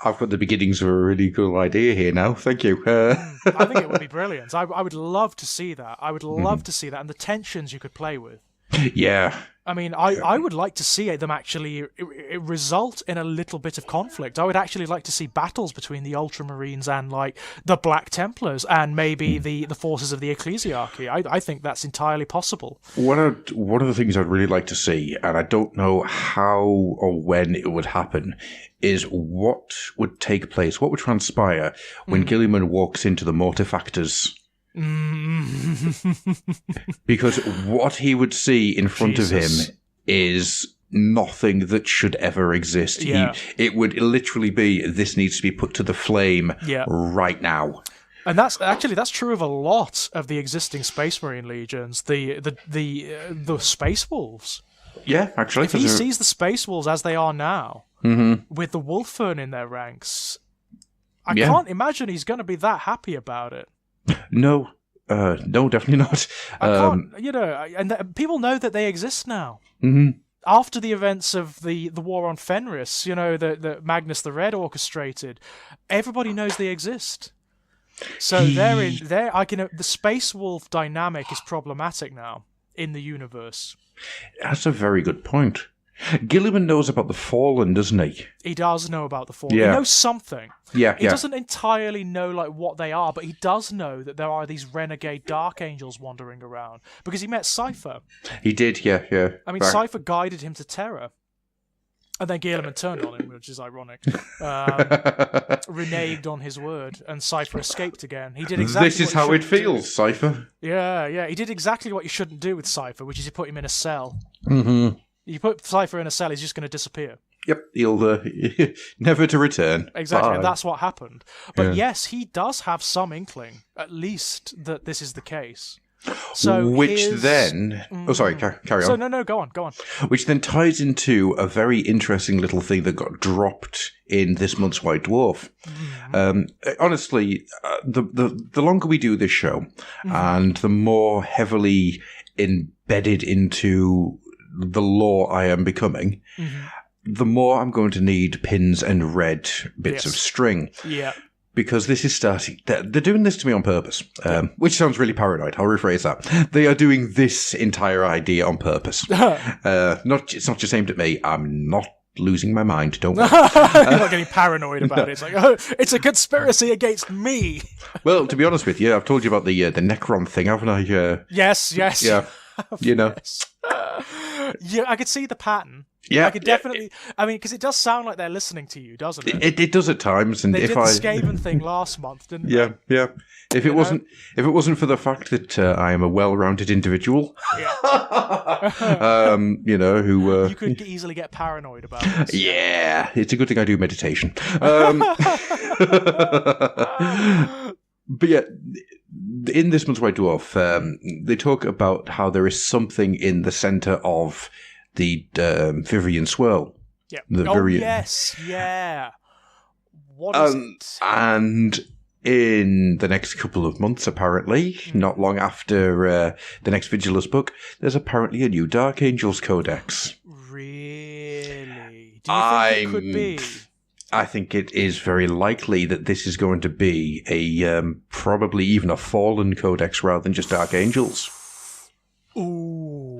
I've got the beginnings of a really cool idea here now. Thank you. I think it would be brilliant. I would love to see that. I would love to see that, and the tensions you could play with. Yeah. I mean, I would like to see them actually result in a little bit of conflict. I would actually like to see battles between the Ultramarines and, the Black Templars and maybe the forces of the Ecclesiarchy. I think that's entirely possible. One of the things I'd really like to see, and I don't know how or when it would happen, is what would take place, what would transpire when Guilliman walks into the Mortifactors. Because what he would see in front of him is nothing that should ever exist. Yeah. It would literally be, this needs to be put to the flame right now. And that's true of a lot of the existing Space Marine legions, the Space Wolves. Yeah, actually. If he sees the Space Wolves as they are now, with the Wolfern in their ranks, I can't imagine he's going to be that happy about it. No, definitely not. I can't, and people know that they exist now. After the events of the war on Fenris, that Magnus the Red orchestrated, everybody knows they exist. So the Space Wolf dynamic is problematic now in the universe. That's a very good point. Guilliman knows about the Fallen, doesn't he? He does know about the Fallen. Yeah. He knows something. Yeah, He doesn't entirely know what they are, but he does know that there are these renegade Dark Angels wandering around, because he met Cypher. He did, yeah. I mean, Cypher guided him to Terra. And then Guilliman turned on him, which is ironic. Reneged on his word, and Cypher escaped again. He did exactly. This is how it feels, Cypher. Yeah. He did exactly what you shouldn't do with Cypher, which is you put him in a cell. You put Cypher in a cell, he's just going to disappear. Yep, he'll never to return. Exactly, and that's what happened. But yes, he does have some inkling, at least, that this is the case. So then... Oh, sorry, carry on. No, go on. Which then ties into a very interesting little thing that got dropped in this month's White Dwarf. Honestly, the longer we do this show, and the more heavily embedded into the lore I am becoming, the more I'm going to need pins and red bits of string. Yeah. Because this is starting... They're doing this to me on purpose, which sounds really paranoid. I'll rephrase that. They are doing this entire idea on purpose. It's not just aimed at me. I'm not losing my mind, don't worry. You're not getting paranoid about it. It's like, it's a conspiracy against me. Well, to be honest with you, I've told you about the Necron thing, haven't I? Yes. Yeah. Yeah, I could see the pattern. Yeah, I could definitely. I mean, because it does sound like they're listening to you, doesn't it? It does at times, and they did the Skaven thing last month, didn't they? Yeah. If it wasn't for the fact that I am a well-rounded individual, who you could easily get paranoid about this. Yeah, it's a good thing I do meditation. But yeah, in this month's White Dwarf, they talk about how there is something in the centre of the Virian Swirl. Yeah. Yes, yeah. What is it? And in the next couple of months, apparently, not long after the next Vigilus book, there's apparently a new Dark Angels Codex. Really? Do you think it could be? I think it is very likely that this is going to be a probably even a Fallen Codex rather than just Dark Angels. Ooh.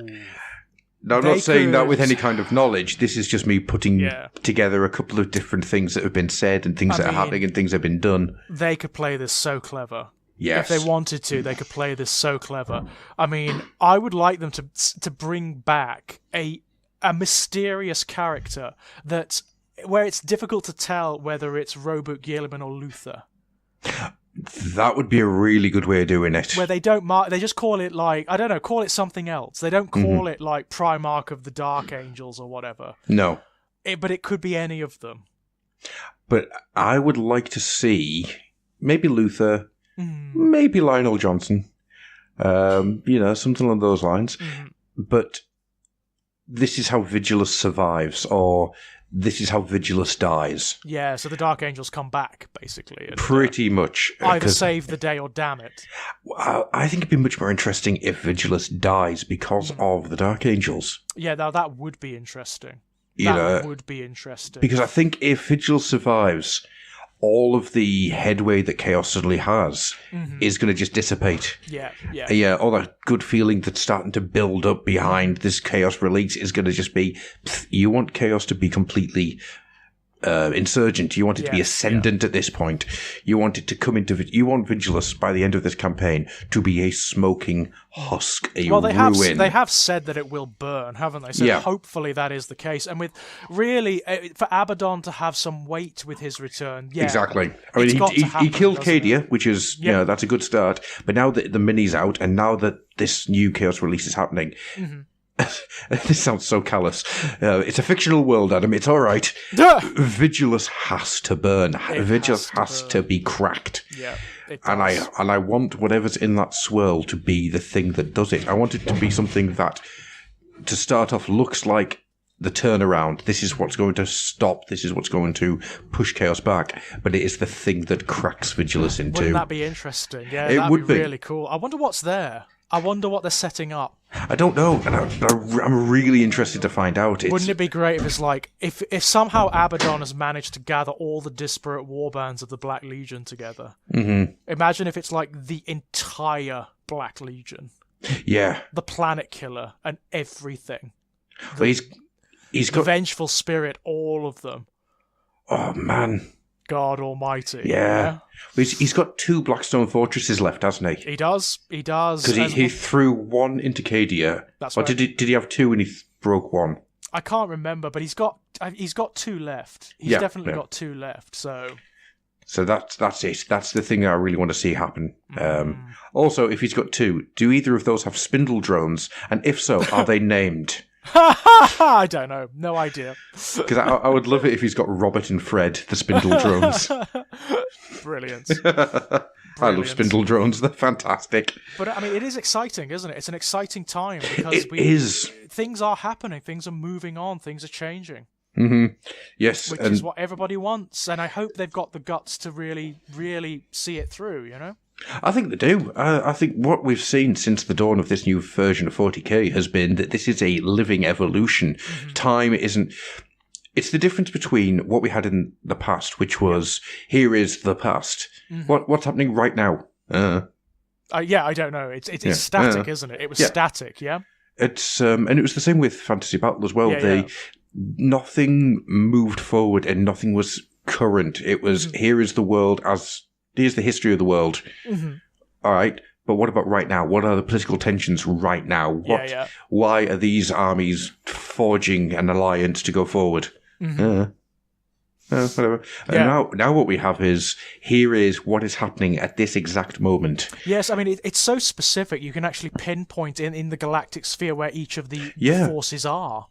Now, I'm not saying that with any kind of knowledge. This is just me putting together a couple of different things that have been said and things that are happening and things that have been done. They could play this so clever. Yes. If they wanted to, they could play this so clever. I mean, I would like them to bring back a mysterious character where it's difficult to tell whether it's Roebuck, Guilliman, or Luther. That would be a really good way of doing it. Where they they just call it call it something else. They don't call it like Primarch of the Dark Angels or whatever. No. But it could be any of them. But I would like to see maybe Luther, maybe Lionel Johnson, something along those lines. But this is how Vigilus survives, or this is how Vigilus dies. Yeah, so the Dark Angels come back, basically. And, pretty much. Either save the day or damn it. I think it'd be much more interesting if Vigilus dies because of the Dark Angels. Yeah, now that would be interesting. That would be interesting. Because I think if Vigilus survives, all of the headway that Chaos suddenly has is going to just dissipate. Yeah, all that good feeling that's starting to build up behind this Chaos release is going to just be, you want Chaos to be completely insurgent. You want it to be ascendant at this point. You want it to come into... You want Vigilus, by the end of this campaign, to be a smoking husk, ruin. They have said that it will burn, haven't they? So hopefully that is the case. And with really, for Abaddon to have some weight with his return, exactly. I mean, he killed Cadia, which is, that's a good start. But now that the mini's out, and now that this new Chaos release is happening... This sounds so callous. It's a fictional world, Adam. It's all right. Vigilus has to burn. Vigilus has to be cracked. Yeah, it does. And I want whatever's in that swirl to be the thing that does it. I want it to be something that, to start off, looks like the turnaround. This is what's going to stop. This is what's going to push Chaos back. But it is the thing that cracks Vigilus into. Wouldn't that be interesting? Yeah, that would be really cool. I wonder what's there. I wonder what they're setting up. I don't know, and I'm really interested to find out. Wouldn't it be great if it's like, if somehow Abaddon has managed to gather all the disparate warbands of the Black Legion together? Imagine if it's like the entire Black Legion. Yeah. The Planet Killer and everything. Well, he's got... The Vengeful Spirit, all of them. Oh, man. God Almighty. Yeah. He's got 2 Blackstone Fortresses left, hasn't he? He does. Because he threw one into Cadia. That's right. Or did he have 2 and he broke one? I can't remember, but he's got 2 left. He's definitely got 2 left, so... So that's it. That's the thing that I really want to see happen. Also, if he's got 2, do either of those have spindle drones? And if so, are they named? I don't know. No idea. Because I would love it if he's got Robert and Fred, the spindle drones. Brilliant. I love spindle drones. They're fantastic. But, I mean, it is exciting, isn't it? It's an exciting time. Because it is. Things are happening. Things are moving on. Things are changing. Yes. Which is what everybody wants. And I hope they've got the guts to really, really see it through, you know? I think they do. I think what we've seen since the dawn of this new version of 40k has been that this is a living evolution. Time isn't... It's the difference between what we had in the past, which was, here is the past. What's happening right now? I don't know. It's static, isn't it? It was static, yeah? It's and it was the same with Fantasy Battle as well. Nothing moved forward and nothing was current. It was, here is the world as... Here's the history of the world. All right, but what about right now? What are the political tensions right now? Why are these armies forging an alliance to go forward? Whatever. And now what we have is, here is what is happening at this exact moment. Yes, I mean, it's so specific. You can actually pinpoint in the galactic sphere where each of the forces are.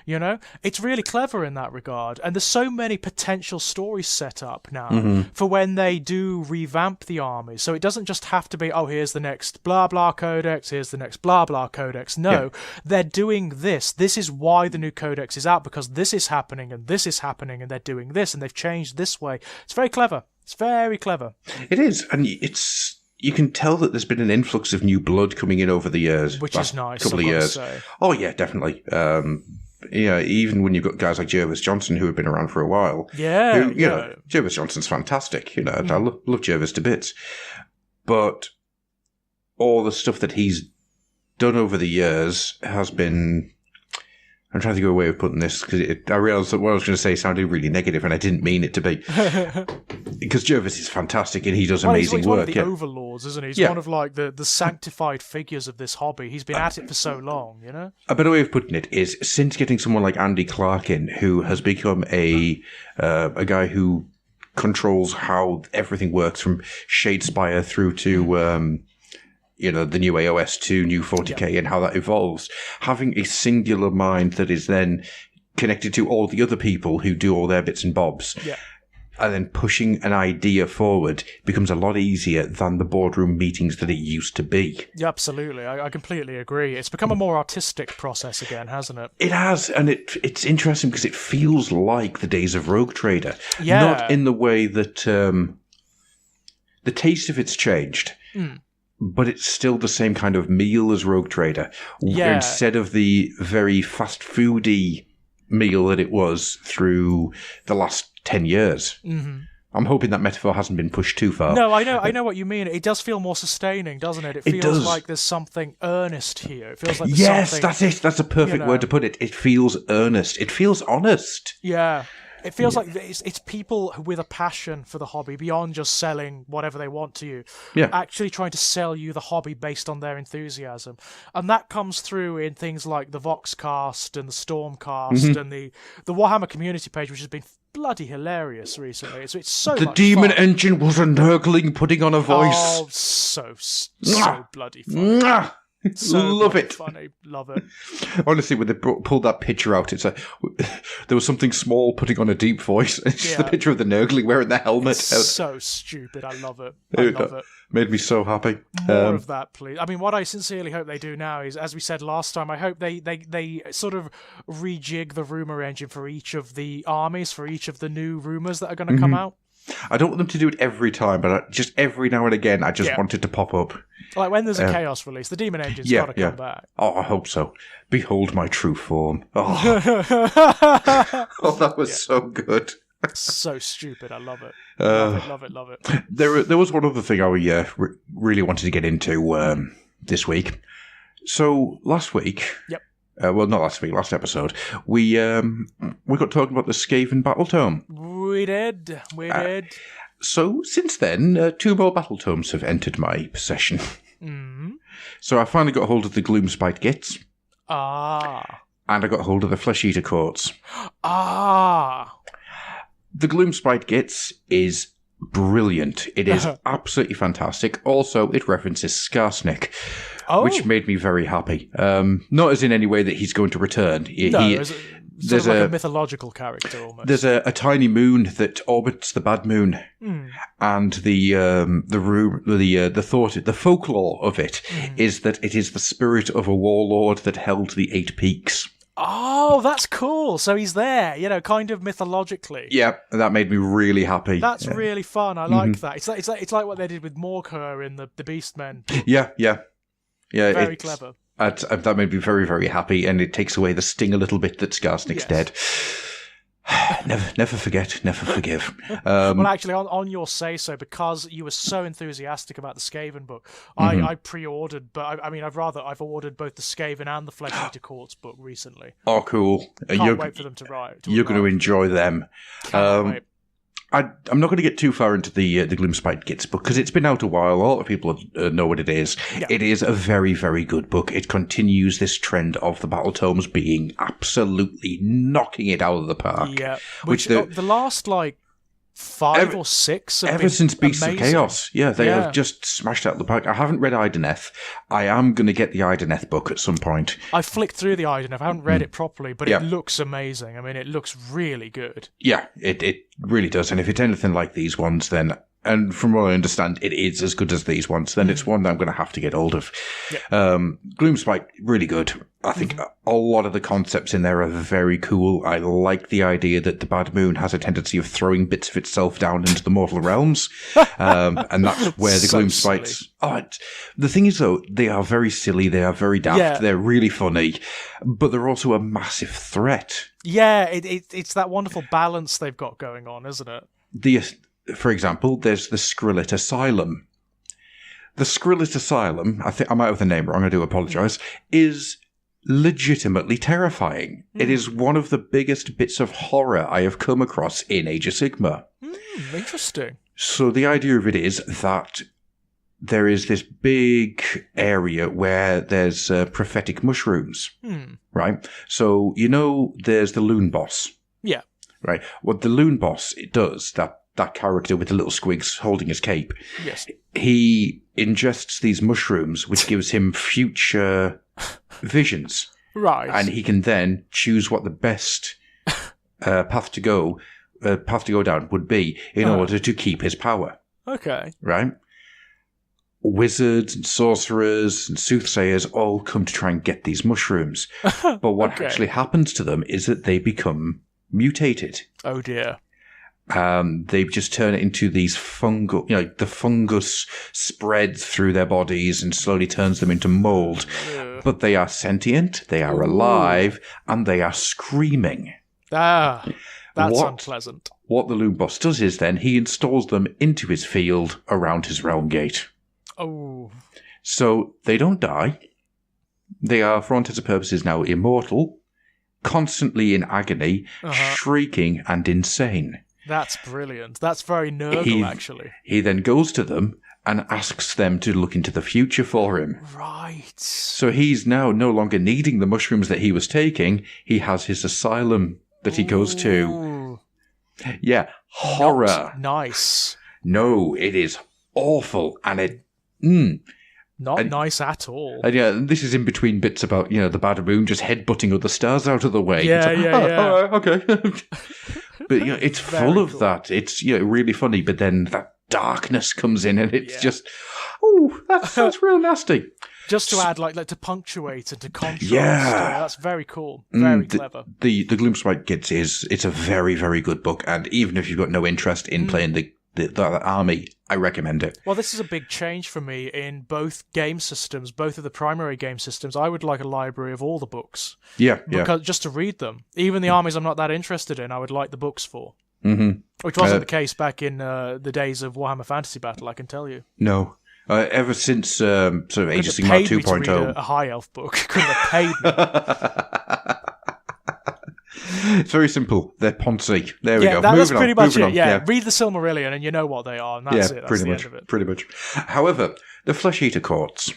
You know, it's really clever in that regard. And there's so many potential stories set up now for when they do revamp the armies. So it doesn't just have to be, oh, here's the next blah, blah codex, here's the next blah, blah codex. No, they're doing this. This is why the new codex is out, because this is happening, and they're doing this, and they've changed this way. It's very clever. It's very clever. It is, and you can tell that there's been an influx of new blood coming in over the years. Which is nice. Couple of years. Oh, yeah, definitely. Even when you've got guys like Jervis Johnson who have been around for a while. Jervis Johnson's fantastic. I love Jervis to bits. But all the stuff that he's done over the years has been I'm trying to go away with putting this because I realised that what I was going to say sounded really negative, and I didn't mean it to be. Because Jervis is fantastic and he does amazing he's work. One of the overlords, isn't he? He's one of like the sanctified figures of this hobby. He's been at it for so long, you know. A better way of putting it is since getting someone like Andy Clark in, who has become a guy who controls how everything works from Shadespire through to. The new AOS 2, new 40k, and how that evolves. Having a singular mind that is then connected to all the other people who do all their bits and bobs, and then pushing an idea forward becomes a lot easier than the boardroom meetings that it used to be. Yeah, absolutely. I completely agree. It's become a more artistic process again, hasn't it? It has, and it's interesting because it feels like the days of Rogue Trader. Yeah. Not in the way that the taste of it's changed. But it's still the same kind of meal as Rogue Trader. Yeah. Instead of the very fast foody meal that it was through the last 10 years. Mm-hmm. I'm hoping that metaphor hasn't been pushed too far. No, I know what you mean. It does feel more sustaining, doesn't it? It feels like there's something earnest here. It feels like that's it. That's a perfect word to put it. It feels earnest. It feels honest. Yeah. It feels like it's people with a passion for the hobby beyond just selling whatever they want to you. Yeah. Actually trying to sell you the hobby based on their enthusiasm. And that comes through in things like the Voxcast and the Stormcast and the Warhammer community page, which has been bloody hilarious recently. It's so the much Demon fun. Engine was a nurgling putting on a voice. Oh, so bloody fun. So love it. Funny, love it. Honestly, when they pulled that picture out, it's like there was something small putting on a deep voice. It's just the picture of the Nurgling wearing the helmet. It's so stupid. I love it. I love it. Made me so happy. More of that, please. I mean, what I sincerely hope they do now is, as we said last time, I hope they sort of rejig the rumor engine for each of the armies, for each of the new rumors that are going to come out. I don't want them to do it every time, but just every now and again, I just want it to pop up. Like when there's a Chaos release, the Demon Engine's got to come back. Oh, I hope so. Behold my true form. Oh, that was so good. So stupid. I love it. Love it. There was one other thing I really wanted to get into this week. So last week... Yep. Well, not last week, last episode, we got talking about the Skaven Battle Tome. We did. So, since then, 2 more Battle Tomes have entered my possession. Mm-hmm. So I finally got hold of the Gloomspite Gits. Ah. And I got hold of the Flesh Eater Courts. Ah. The Gloomspite Gits is brilliant. It is absolutely fantastic. Also, it references Skarsnik. Which made me very happy. Not as in any way that he's going to return. There's like a mythological character almost. There's a tiny moon that orbits the bad moon, and the folklore of it is that it is the spirit of a warlord that held the 8 peaks. Oh, that's cool. So he's there, kind of mythologically. Yeah, that made me really happy. That's really fun. I like that. It's like what they did with Morkur in the Beastmen. Yeah. Very clever. That made me very, very happy, and it takes away the sting a little bit that Skarsnik's dead. Never forget, never forgive. Well, actually, on your say-so, because you were so enthusiastic about the Skaven book, I pre-ordered, but I've ordered both the Skaven and the Flesh Eater Courts book recently. Oh, cool. Can't wait for them to write. You're going to enjoy them. Can't wait. I'm not going to get too far into the Gloomspite Gits book because it's been out a while. A lot of people know what it is. Yeah. It is a very, very good book. It continues this trend of the Battle Tomes being absolutely knocking it out of the park. Yeah, which the last 5 or 6 have ever since Beasts amazing. of Chaos. Yeah, they have just smashed out the park. I haven't read Ideneth. I am going to get the Ideneth book at some point. I flicked through the Ideneth. I haven't read it properly, but it looks amazing. I mean, it looks really good. Yeah, it really does. And if it's anything like these ones, then... And from what I understand, it is as good as these ones. Then it's one that I'm going to have to get hold of. Yep. Gloomspite, really good. I think a lot of the concepts in there are very cool. I like the idea that the Bad Moon has a tendency of throwing bits of itself down into the mortal realms. And that's where the Gloomspites... the thing is, though, they are very silly. They are very daft. Yeah. They're really funny. But they're also a massive threat. Yeah, it's that wonderful balance they've got going on, isn't it? For example, there's the Skrillet Asylum. The Skrillet Asylum, I think I might have the name wrong, I do apologise, is legitimately terrifying. It is one of the biggest bits of horror I have come across in Age of Sigmar. Interesting. So the idea of it is that there is this big area where there's prophetic mushrooms, right? So, there's the Loon Boss. Yeah. Right? What the Loon Boss does, that character with the little squigs holding his cape, yes, he ingests these mushrooms, which gives him future visions. Right. And he can then choose what the best path to go down would be in order to keep his power. Okay. Right? Wizards and sorcerers and soothsayers all come to try and get these mushrooms. But what actually happens to them is that they become mutated. Oh dear. They just turn it into these fungal, the fungus spreads through their bodies and slowly turns them into mold. But they are sentient, they are alive, and they are screaming. That's unpleasant. What the Loon Boss does is then he installs them into his field around his realm gate. Oh. So they don't die. They are, for all intents and purposes, now immortal, constantly in agony, shrieking and insane. That's brilliant. That's very Nurgle, actually. He then goes to them and asks them to look into the future for him. Right. So he's now no longer needing the mushrooms that he was taking. He has his asylum that he goes to. Yeah, horror. Not nice. No, it is awful, and it... Not nice at all. And this is in between bits about, the bad moon just headbutting other stars out of the way. Yeah, All right, okay. But, it's full of that. It's, really funny, but then that darkness comes in and it's just, that's real nasty. Just to add, like to punctuate and to contrast. Yeah, that's very cool. Very clever. The Gloomspite Kids it's a very, very good book, and even if you've got no interest in playing the army, I recommend it. Well, this is a big change for me in both game systems, both of the primary game systems. I would like a library of all the books. Yeah, just to read them. Even the armies I'm not that interested in, I would like the books for. Mm-hmm. Which wasn't the case back in the days of Warhammer Fantasy Battle, I can tell you. No. Ever since sort of Age of Sigmar 2.0. A high elf book. Couldn't have paid me. It's very simple. They're Ponzi. There we go. That's pretty much it. Yeah. Read the Silmarillion and you know what they are, and that's it. That's pretty the much. End of it. Pretty much. However, the Flesh Eater Courts.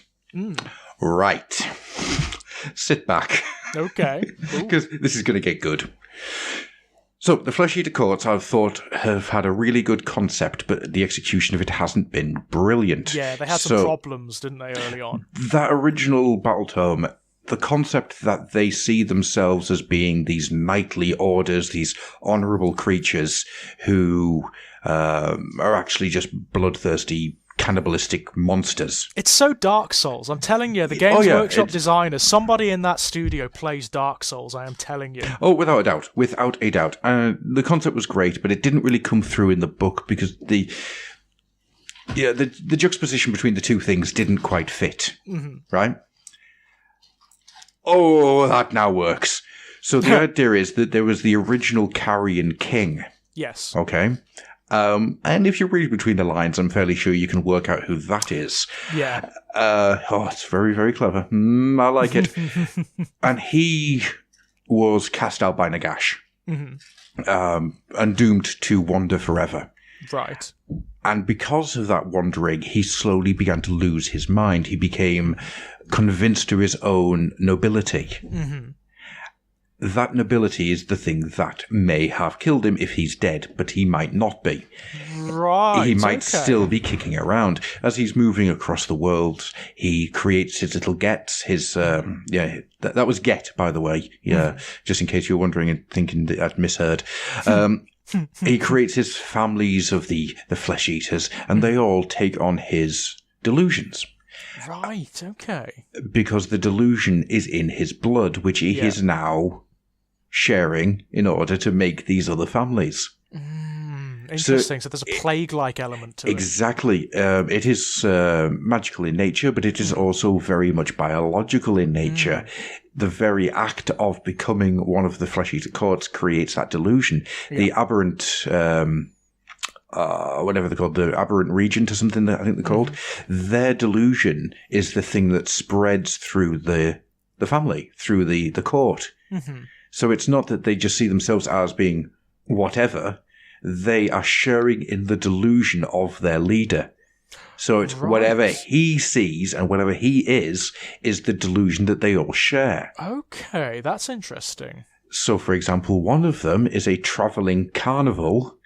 Right. Sit back. Okay. Because this is going to get good. So, the Flesh Eater Courts, I've thought, have had a really good concept, but the execution of it hasn't been brilliant. Yeah, they had some problems, didn't they, early on? That original battle tome, the concept that they see themselves as being these knightly orders, these honourable creatures who are actually just bloodthirsty, cannibalistic monsters. It's so Dark Souls. I'm telling you, the Games Workshop designers, somebody in that studio plays Dark Souls, I am telling you. Oh, without a doubt. Without a doubt. The concept was great, but it didn't really come through in the book because the juxtaposition between the two things didn't quite fit. Right? Oh, that now works. So the idea is that there was the original Carrion King. Yes. Okay. And if you read between the lines, I'm fairly sure you can work out who that is. Yeah. It's very, very clever. I like it. And he was cast out by Nagash. And doomed to wander forever. Right. And because of that wandering, he slowly began to lose his mind. He became convinced of his own nobility. That nobility is the thing that may have killed him if he's dead, but he might not be. Right. He might still be kicking around. As he's moving across the world, he creates his little gets, his, that was get, by the way. Yeah, just in case you're wondering and thinking that I'd misheard. He creates his families of the flesh eaters, and they all take on his delusions. Right, okay. Because the delusion is in his blood, which he is now sharing in order to make these other families. Interesting. So there's a plague-like element to it. Exactly. It is magical in nature, but it is also very much biological in nature. The very act of becoming one of the flesh-eater courts creates that delusion. The aberrant... whatever they're called, the aberrant regent or something, I think they're called. Their delusion is the thing that spreads through the the family through the court. Mm-hmm. So it's not that they just see themselves as being whatever. They are sharing in the delusion of their leader. So it's whatever he sees and whatever he is the delusion that they all share. Okay, that's interesting. So, for example, one of them is a traveling carnival,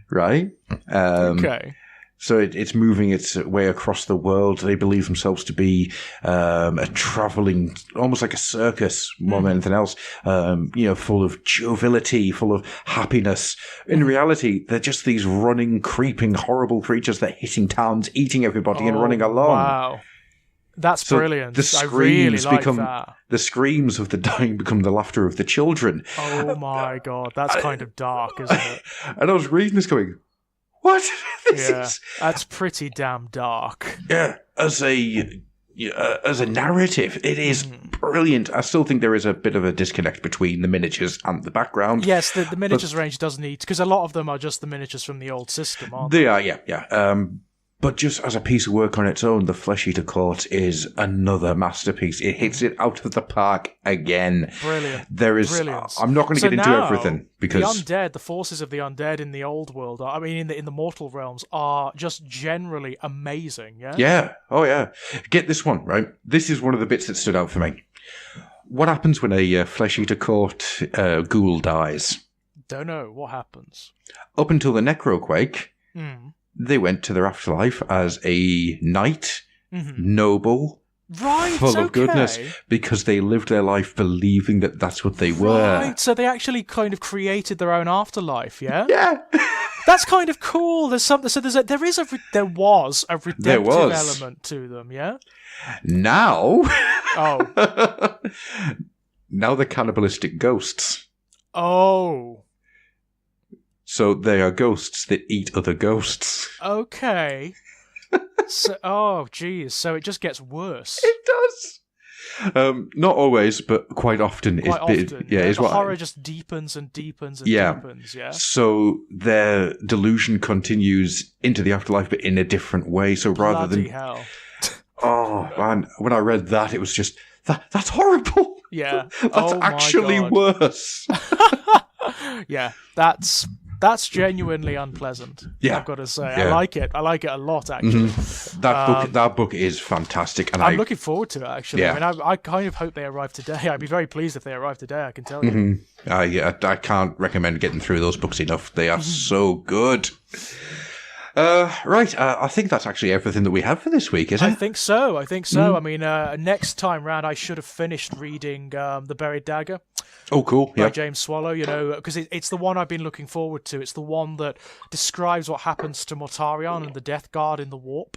right? Okay. So it's moving its way across the world. They believe themselves to be a traveling, almost like a circus more than anything else, full of joviality, full of happiness. In reality, they're just these running, creeping, horrible creatures that are hitting towns, eating everybody and running along. Wow. That's brilliant. I really like that. The screams of the dying become the laughter of the children. Oh my God, that's kind of dark, isn't it? And I was reading this going, what? That's pretty damn dark. Yeah, as a narrative, it is brilliant. I still think there is a bit of a disconnect between the miniatures and the background. Yes, the miniatures range does need, because a lot of them are just the miniatures from the old system, aren't they? They are, yeah. But just as a piece of work on its own, the Flesh Eater Court is another masterpiece. It hits it out of the park again. Brilliant. Brilliant. I'm not going to get into everything because the forces of the undead in the old world, in the mortal realms, are just generally amazing. Yeah. Yeah. Oh yeah. Get this one right. This is one of the bits that stood out for me. What happens when a Flesh Eater Court ghoul dies? Don't know what happens. Up until the Necroquake. They went to their afterlife as a knight, noble, full of goodness, because they lived their life believing that that's what they were. Right, so they actually kind of created their own afterlife, yeah? Yeah. That's kind of cool. There was a redemptive element to them, yeah? Now... Oh. Now they're cannibalistic ghosts. Oh. So they are ghosts that eat other ghosts. Okay. So it just gets worse. It does. Not always, but quite often. The horror just deepens and deepens and deepens, yeah? So their delusion continues into the afterlife, but in a different way. So rather than... Bloody hell. Oh, man. When I read that, it was just... That's horrible. Yeah. That's actually worse. Yeah, that's genuinely unpleasant. Yeah, I've got to say, yeah. I like it a lot. Actually, that book is fantastic, and I'm looking forward to it. Actually, yeah. I kind of hope they arrive today. I'd be very pleased if they arrive today. I can tell you. I can't recommend getting through those books enough. They are so good. Right, I think that's actually everything that we have for this week, isn't it? I think so. I mean, next time round, I should have finished reading The Buried Dagger. Oh, cool. By James Swallow, because it's the one I've been looking forward to. It's the one that describes what happens to Mortarion and the Death Guard in the Warp.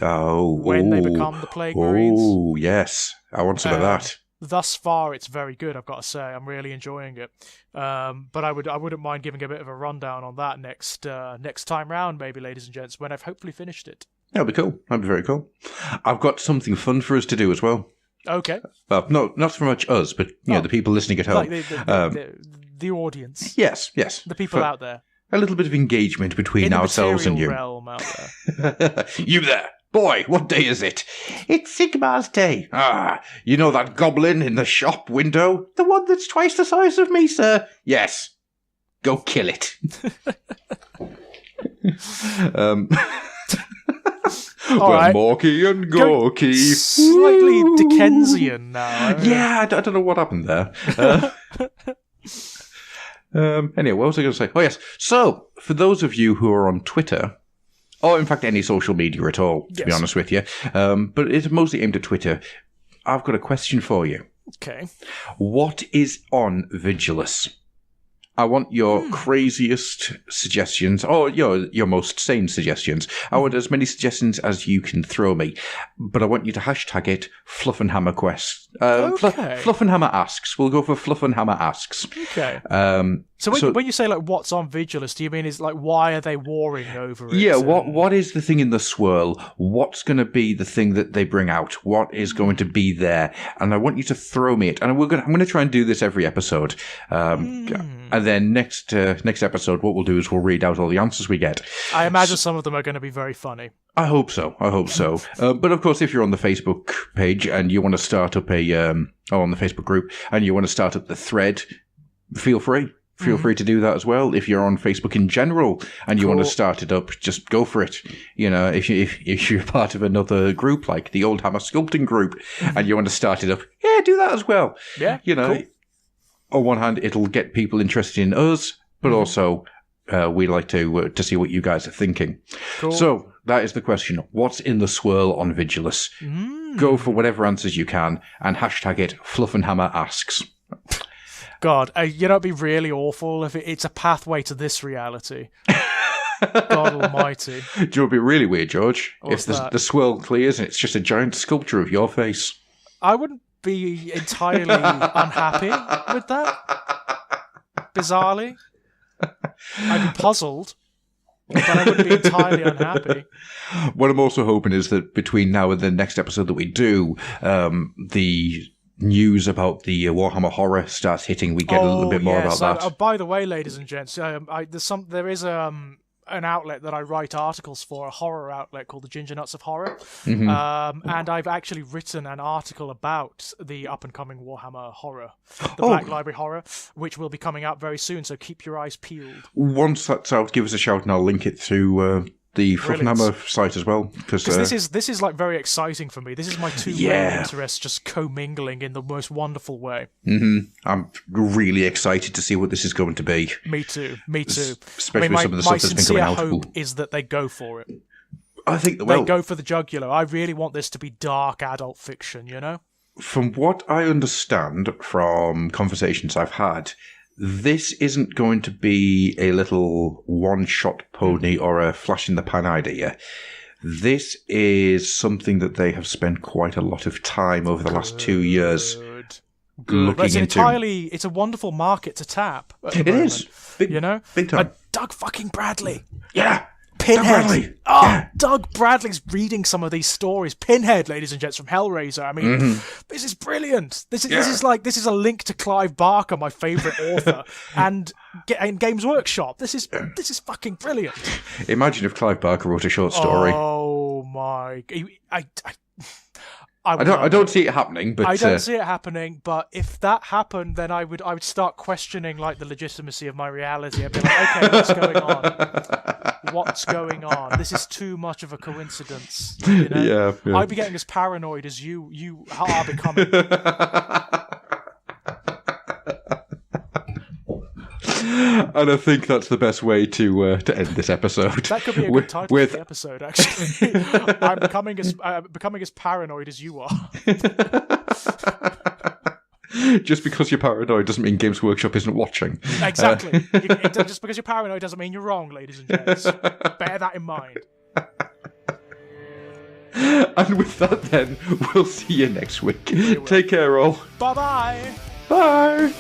Oh. When they become the Plague Marines. Oh, yes. I want some of that. Thus far, it's very good, I've got to say. I'm really enjoying it. But I wouldn't mind giving a bit of a rundown on that next time round, maybe, ladies and gents, when I've hopefully finished it. That'd be cool. That'd be very cool. I've got something fun for us to do as well. Okay. Well, not so much us, but the people listening at home. Like the audience. Yes. The people out there. A little bit of engagement between ourselves and you. Realm out there. You there. Boy, what day is it? It's Sigmar's day. You know that goblin in the shop window? The one that's twice the size of me, sir? Yes. Go kill it. All right. Morky and Gorky. Slightly Dickensian now. Yeah, I don't know what happened there. Anyway, what was I going to say? Oh, yes. So, for those of you who are on Twitter... or in fact any social media at all, to be honest with you. But it's mostly aimed at Twitter. I've got a question for you. Okay. What is on Vigilus? I want your craziest suggestions, or your most sane suggestions. I want as many suggestions as you can throw me. But I want you to hashtag it Fluffenhammer Quest. Okay. Fluffenhammer Asks. We'll go for Fluffenhammer Asks. Okay. So when you say like what's on Vigilus, do you mean is like why are they warring over it? Yeah, what is the thing in the swirl? What's going to be the thing that they bring out? What is going to be there? And I want you to throw me it. And I'm going to try and do this every episode. And then next episode, what we'll do is we'll read out all the answers we get. I imagine some of them are going to be very funny. I hope so. But of course, if you're on the Facebook page and you want to start up on the Facebook group and you want to start up the thread, feel free. Feel free to do that as well. If you're on Facebook in general and you want to start it up, just go for it. You know, if you're part of another group like the Old Hammer Sculpting group and you want to start it up, yeah, do that as well. Yeah, you know, on one hand, it'll get people interested in us, but also we like to see what you guys are thinking. Cool. So that is the question. What's in the swirl on Vigilus? Go for whatever answers you can and hashtag it Fluffenhammer asks. God, you know, it'd be really awful if it's a pathway to this reality. God almighty. Do you know what would be really weird, George? What's if the swirl clears and it's just a giant sculpture of your face. I wouldn't be entirely unhappy with that. Bizarrely. I'd be puzzled, but I wouldn't be entirely unhappy. What I'm also hoping is that between now and the next episode that we do, the news about the Warhammer horror starts hitting. We get a little bit more about that. By the way, ladies and gents, there is an outlet that I write articles for, a horror outlet called the Ginger Nuts of Horror, and I've actually written an article about the up-and-coming Warhammer horror, the Black Library horror, which will be coming out very soon, so keep your eyes peeled. Once that's out, give us a shout and I'll link it to the Fluffenhammer site as well. Because this is like very exciting for me. This is my two main interests just commingling in the most wonderful way. I'm really excited to see what this is going to be. Me too. Especially with some of the stuff that's been coming out. My sincere hope is that they go for it. I think they will. They go for the jugular. I really want this to be dark adult fiction, you know? From what I understand from conversations I've had, this isn't going to be a little one-shot pony or a flash-in-the-pan idea. This is something that they have spent quite a lot of time over the last 2 years looking into. It's a wonderful market to tap. It is. You know? Big time. Doug fucking Bradley. Yeah. Pinhead. Doug Bradley's reading some of these stories. Pinhead, ladies and gents, from Hellraiser. I mean, this is brilliant. This is a link to Clive Barker, my favourite author, and Games Workshop. This is fucking brilliant. Imagine if Clive Barker wrote a short story. Oh my! I don't see it happening, but I don't see it happening. But if that happened, then I would start questioning like the legitimacy of my reality. I'd be like, okay, what's going on? What's going on? This is too much of a coincidence. You know? Yeah. I'd be getting as paranoid as you are becoming. And I think that's the best way to end this episode. That could be a good title for the episode, actually. I'm becoming as paranoid as you are. Just because you're paranoid doesn't mean Games Workshop isn't watching. Exactly. Just because you're paranoid doesn't mean you're wrong, ladies and gents. Bear that in mind. And with that, then, we'll see you next week. Take care, all. Bye-bye. Bye.